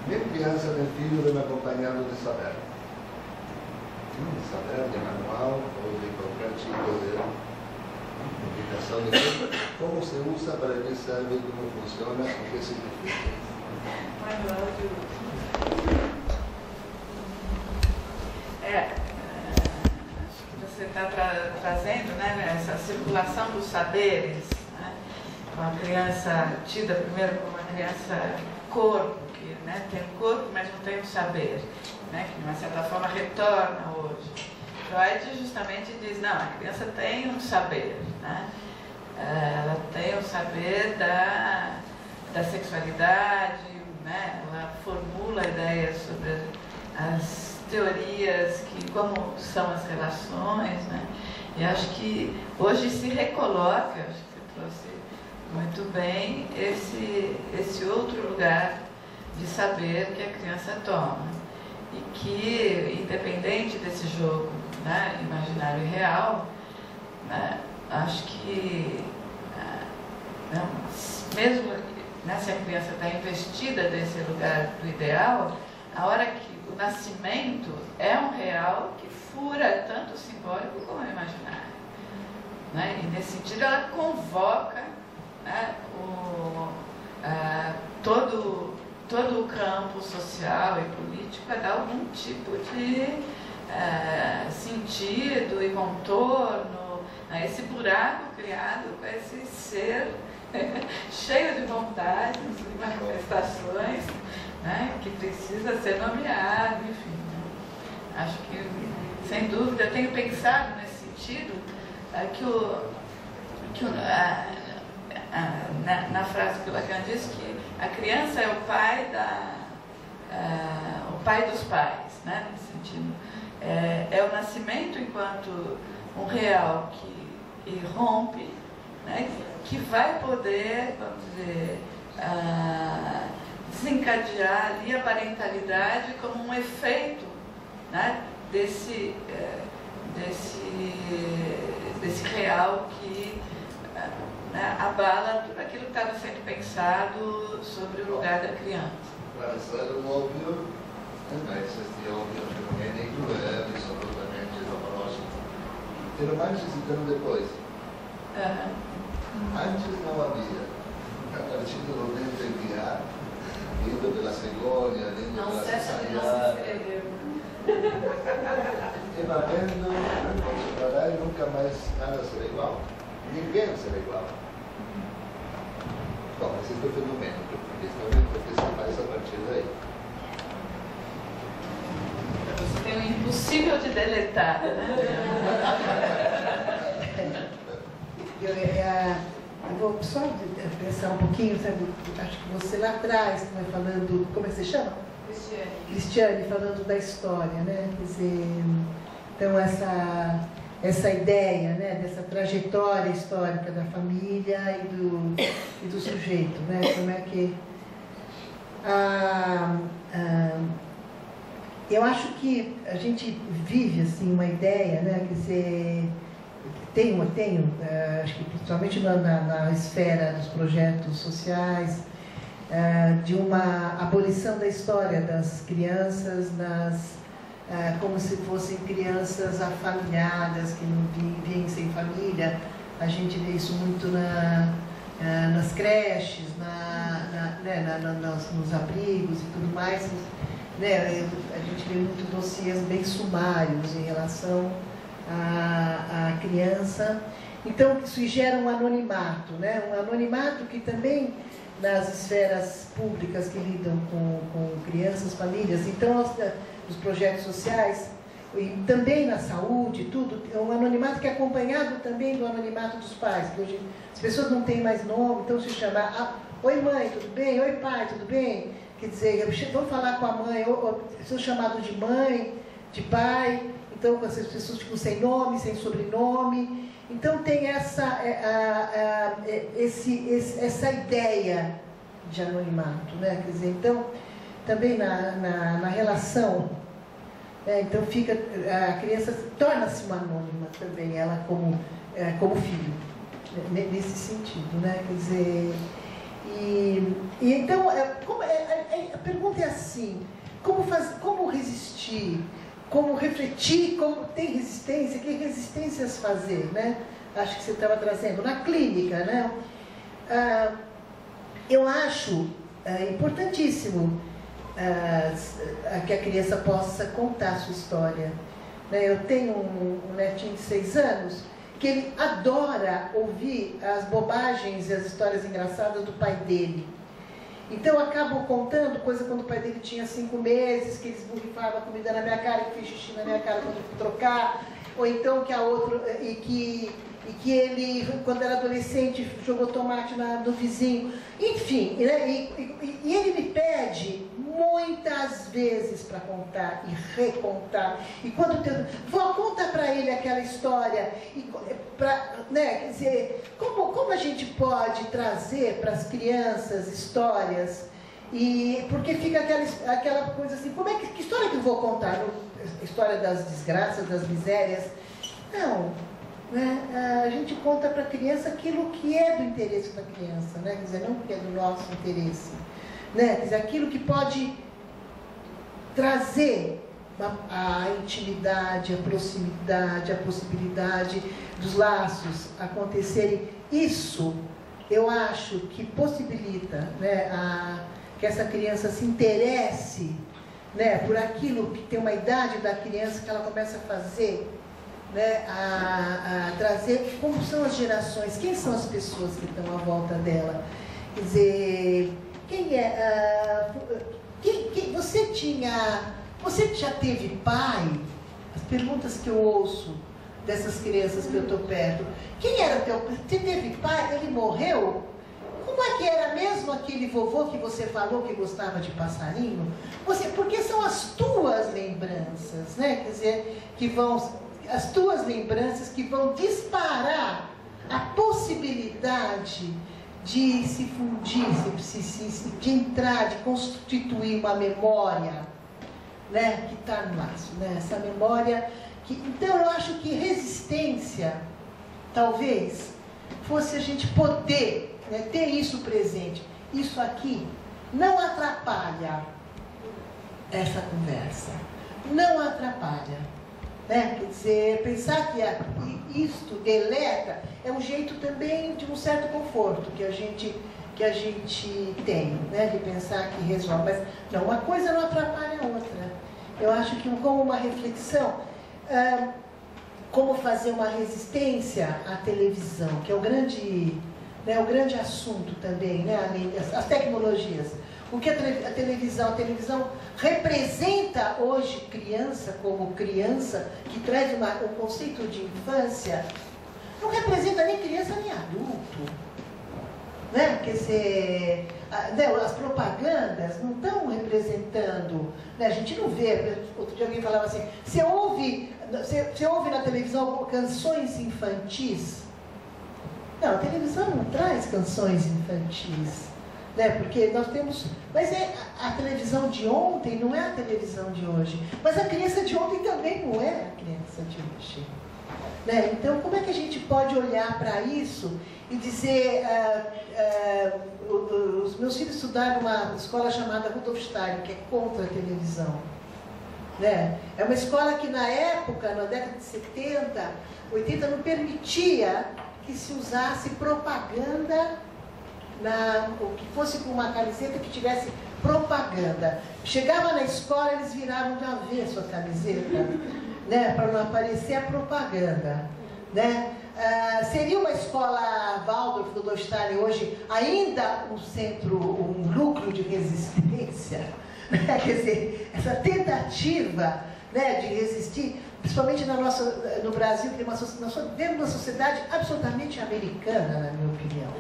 nem criança nem filho vem acompanhado de saber. De saber, de manual ou de qualquer tipo de indicação de como se usa, para que serve, como funciona, o que significa. Você está trazendo, né, essa circulação dos saberes, né, uma criança tida primeiro como uma criança corpo, que, né, tem o corpo, mas não tem o saber, né, que de uma certa forma retorna hoje. Freud justamente diz, não, a criança tem um saber, né, ela tem o saber da sexualidade, né, ela formula ideias sobre as teorias, como são as relações, né? E acho que hoje se recoloca, acho que você trouxe muito bem esse outro lugar de saber que a criança toma. E que, independente desse jogo, né, imaginário e real, né, acho que mesmo né, se a criança está investida desse lugar do ideal, a hora que o nascimento é um real que fura tanto o simbólico como o imaginário. Né? E nesse sentido ela convoca, né, todo o campo social e político a dar algum tipo de sentido e contorno a esse buraco criado com esse ser cheio de vontades e manifestações, né, que precisa ser nomeado, enfim. Né? Acho que, sem dúvida, eu tenho pensado nesse sentido na frase que o Lacan diz que a criança é o pai dos pais, né, nesse sentido. É o nascimento enquanto um real que irrompe, né, que vai poder, vamos dizer, desencadear ali a parentalidade como um efeito, né, desse real que né, abala tudo aquilo que estava sendo pensado sobre o lugar da criança. Para ser um óbvio, mas este óbvio fenomênico é absolutamente topológico. Pero antes e depois. Antes não havia. A partir do momento em que há, dentro da cegonha, dentro da sociedade, e vai vendo, não pode parar e nunca mais nada será igual. Ninguém será igual. Bom, esse é o fenômeno, porque se faz a partir daí. Você tem o impossível de deletar, né? Eu vou só pensar um pouquinho, sabe? Acho que você lá atrás vai falando, como é que você chama? Cristiane, falando da história, né? Quer dizer, então essa ideia, né, dessa trajetória histórica da família e do sujeito, né? Como é que eu acho que a gente vive assim uma ideia, né? Quer dizer, tenho acho que principalmente na esfera dos projetos sociais, de uma abolição da história das crianças como se fossem crianças afamiliadas, que não vivem sem família. A gente vê isso muito nas creches, nos abrigos e tudo mais. Né? A gente vê muito dossiês bem sumários em relação à criança. Então, isso gera um anonimato, né? Um anonimato que também nas esferas públicas que lidam com crianças, famílias, então os projetos sociais e também na saúde, tudo, é um anonimato que é acompanhado também do anonimato dos pais, que hoje as pessoas não têm mais nome, então se chama, oi mãe, tudo bem? Oi pai, tudo bem? Quer dizer, vão falar com a mãe, são chamados de mãe, de pai, então com essas pessoas ficam sem nome, sem sobrenome. Então tem essa ideia de anonimato, né? Quer dizer, então também na relação, então a criança torna-se uma anônima também, ela como filho, nesse sentido, né? Quer dizer, e então a pergunta é assim: como resistir? Como refletir, como tem resistência, que resistências fazer, né? Acho que você estava trazendo na clínica, né? Eu acho importantíssimo que a criança possa contar a sua história. Né? Eu tenho um netinho de 6 anos que ele adora ouvir as bobagens e as histórias engraçadas do pai dele. Então eu acabo contando coisa quando o pai dele tinha 5 meses, que ele esborrifava comida na minha cara, que fez xixi na minha cara quando eu fui trocar, ou então que a outra, e que ele, quando era adolescente, jogou tomate no vizinho. Enfim, né? E ele me pede muitas vezes para contar e recontar. E quando vou contar para ele aquela história, né? Quer dizer, como a gente pode trazer para as crianças histórias, e porque fica aquela coisa assim, que história que eu vou contar? A história das desgraças, das misérias? Não. né, a gente conta para a criança aquilo que é do interesse da criança, né? Quer dizer, não que é do nosso interesse, né? Quer dizer, aquilo que pode trazer a intimidade, a proximidade, a possibilidade dos laços acontecerem. Isso, eu acho que possibilita, né, que essa criança se interesse, né, por aquilo que tem uma idade da criança que ela começa a fazer, né, a trazer como são as gerações, quem são as pessoas que estão à volta dela. Quer dizer, quem é... Você já teve pai? As perguntas que eu ouço dessas crianças que eu estou perto. Quem era teu pai? Você teve pai? Ele morreu? Como é que era mesmo aquele vovô que você falou que gostava de passarinho? Porque são as tuas lembranças, né? Quer dizer, as tuas lembranças que vão disparar a possibilidade de se fundir, de entrar, de constituir uma memória, né, que está no laço, né? Essa memória que... Então eu acho que resistência talvez fosse a gente poder, né, ter isso presente. Isso aqui não atrapalha essa conversa, não atrapalha, né? Quer dizer, pensar que isto deleta é um jeito também de um certo conforto que a gente tem, né, de pensar que resolve. Mas não, uma coisa não atrapalha a outra. Eu acho que como uma reflexão, como fazer uma resistência à televisão, que é o grande assunto também, né, além das tecnologias. O que a televisão representa hoje criança, como criança, que traz um conceito de infância, não representa nem criança nem adulto. Né? Quer dizer, as propagandas não estão representando, né? A gente não vê. Outro dia alguém falava assim, você ouve na televisão canções infantis? Não, a televisão não traz canções infantis, né? Porque nós temos... Mas a televisão de ontem não é a televisão de hoje. Mas a criança de ontem também não é a criança de hoje. Né? Então, como é que a gente pode olhar para isso e dizer... os meus filhos estudaram numa escola chamada Rudolf Steiner, que é contra a televisão. Né? É uma escola que na época, na década de 70, 80, não permitia que se usasse propaganda, ou que fosse com uma camiseta que tivesse propaganda. Chegava na escola, eles viravam de avesso a camiseta, né, para não aparecer a propaganda. Né? Seria uma escola Waldorf do Steiner hoje ainda um núcleo de resistência, né? Quer dizer, essa tentativa, né, de resistir, principalmente no Brasil, que nós vivemos uma sociedade absolutamente americana, na minha opinião.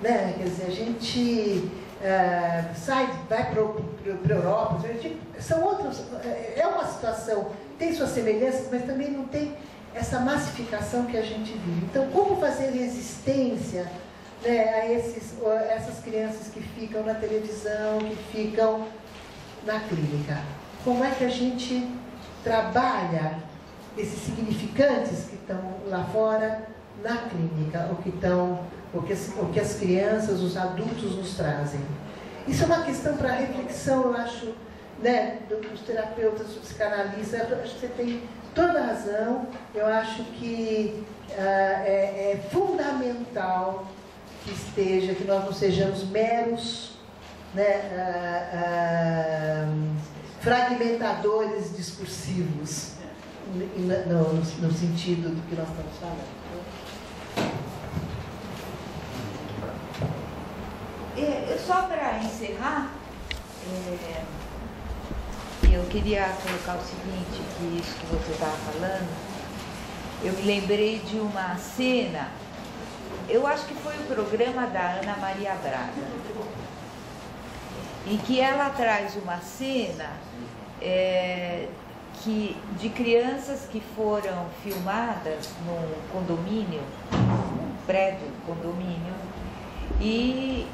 Né? Quer dizer, a gente vai para a Europa, são outros, é uma situação, tem suas semelhanças, mas também não tem essa massificação que a gente vive. Então, como fazer resistência, né, a essas crianças que ficam na televisão, que ficam na clínica? Como é que a gente trabalha esses significantes que estão lá fora na clínica, o que as crianças, os adultos nos trazem? Isso é uma questão para reflexão, eu acho, né, dos terapeutas, dos psicanalistas. Eu acho que você tem toda a razão. Eu acho que é fundamental que nós não sejamos meros, né, fragmentadores discursivos no sentido do que nós estamos falando. Só para encerrar, eu queria colocar o seguinte, que isso que você estava falando, eu me lembrei de uma cena, eu acho que foi o programa da Ana Maria Braga, em que ela traz uma cena de crianças que foram filmadas num condomínio, um prédio condomínio, e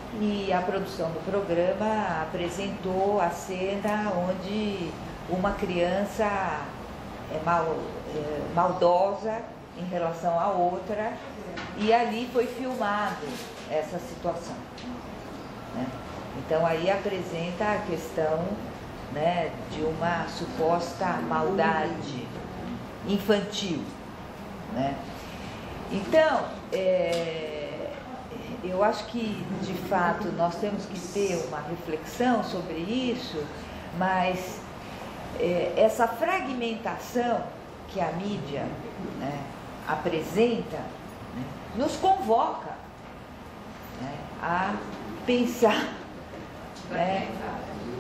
a produção do programa apresentou a cena onde uma criança maldosa em relação à outra, e ali foi filmado essa situação, né? Então aí apresenta a questão, né, de uma suposta maldade infantil, né? Então, eu acho que, de fato, nós temos que ter uma reflexão sobre isso, mas essa fragmentação que a mídia, né, apresenta, né, nos convoca, né, a pensar, né,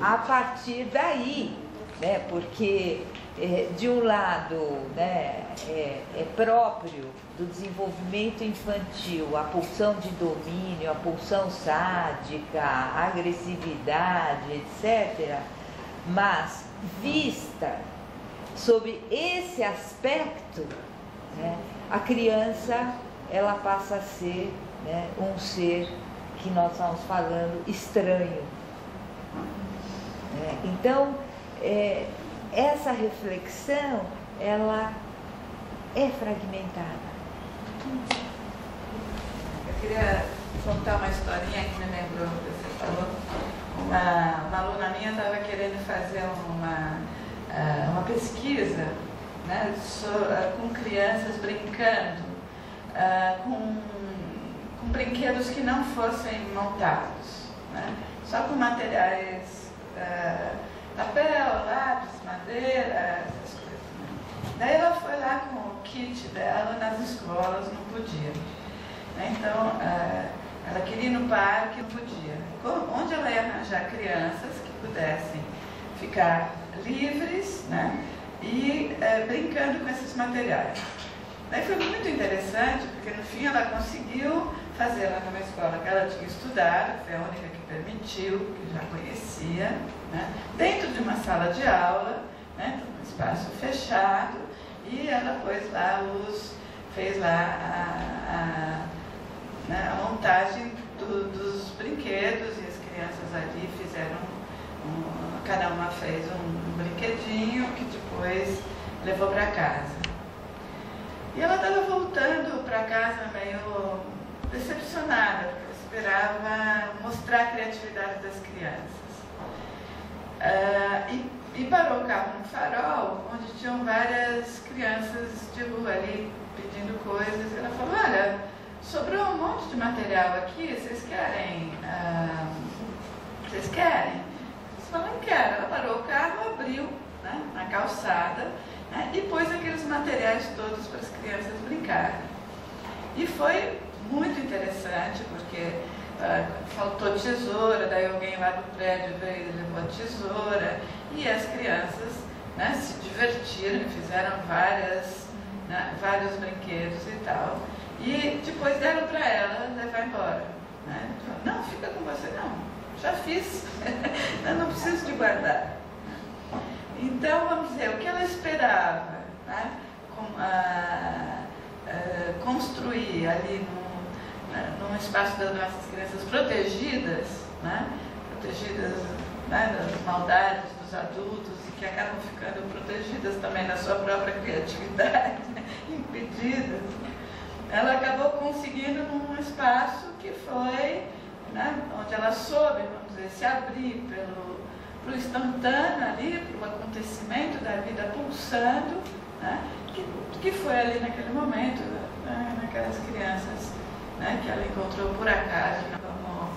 a partir daí, né, porque de um lado, né, é próprio do desenvolvimento infantil a pulsão de domínio, a pulsão sádica, a agressividade, etc., mas vista sob esse aspecto, né, a criança ela passa a ser, né, um ser que nós estamos falando estranho. Então, essa reflexão, ela é fragmentada. Eu queria contar uma historinha que me lembrou que você falou. Uma aluna minha estava querendo fazer uma pesquisa, né, com crianças brincando com brinquedos que não fossem montados, né, só com materiais, papel, lápis, madeira, essas coisas, né. Daí ela foi lá com o kit dela nas escolas, não podia, né. Então, ela queria ir no parque, não podia. Onde ela ia arranjar crianças que pudessem ficar livres, né, e brincando com esses materiais. Daí foi muito interessante, porque no fim ela conseguiu fazer lá numa escola que ela tinha estudado, foi a única que permitiu, que já conhecia, né, dentro de uma sala de aula, né, um espaço fechado, e ela fez lá a montagem dos brinquedos, e as crianças ali fizeram, cada uma fez um brinquedinho que depois levou para casa. E ela estava voltando para casa meio decepcionada, porque esperava mostrar a criatividade das crianças. E parou o carro no farol, onde tinham várias crianças de rua ali pedindo coisas. Ela falou: olha, sobrou um monte de material aqui, vocês querem? Vocês querem? Eles falaram: não quero. Ela parou o carro, abriu, né, na calçada, né, e pôs aqueles materiais todos para as crianças brincarem. E foi muito interessante, porque faltou tesoura, daí alguém lá do prédio veio e levou a tesoura, e as crianças, né, se divertiram, fizeram vários brinquedos e tal. E depois deram para ela levar embora, né? Não, fica com você. Não, já fiz, eu não preciso de guardar. Então, vamos dizer, o que ela esperava, né, construir ali num espaço das nossas crianças protegidas, né, das maldades dos adultos, e que acabam ficando protegidas também na sua própria criatividade, né, impedidas. Ela acabou conseguindo num espaço que foi, né, onde ela soube, vamos dizer, se abrir pelo instantâneo ali, para o acontecimento da vida pulsando, né, que foi ali naquele momento, né, naquelas crianças, né, que ela encontrou por acaso, como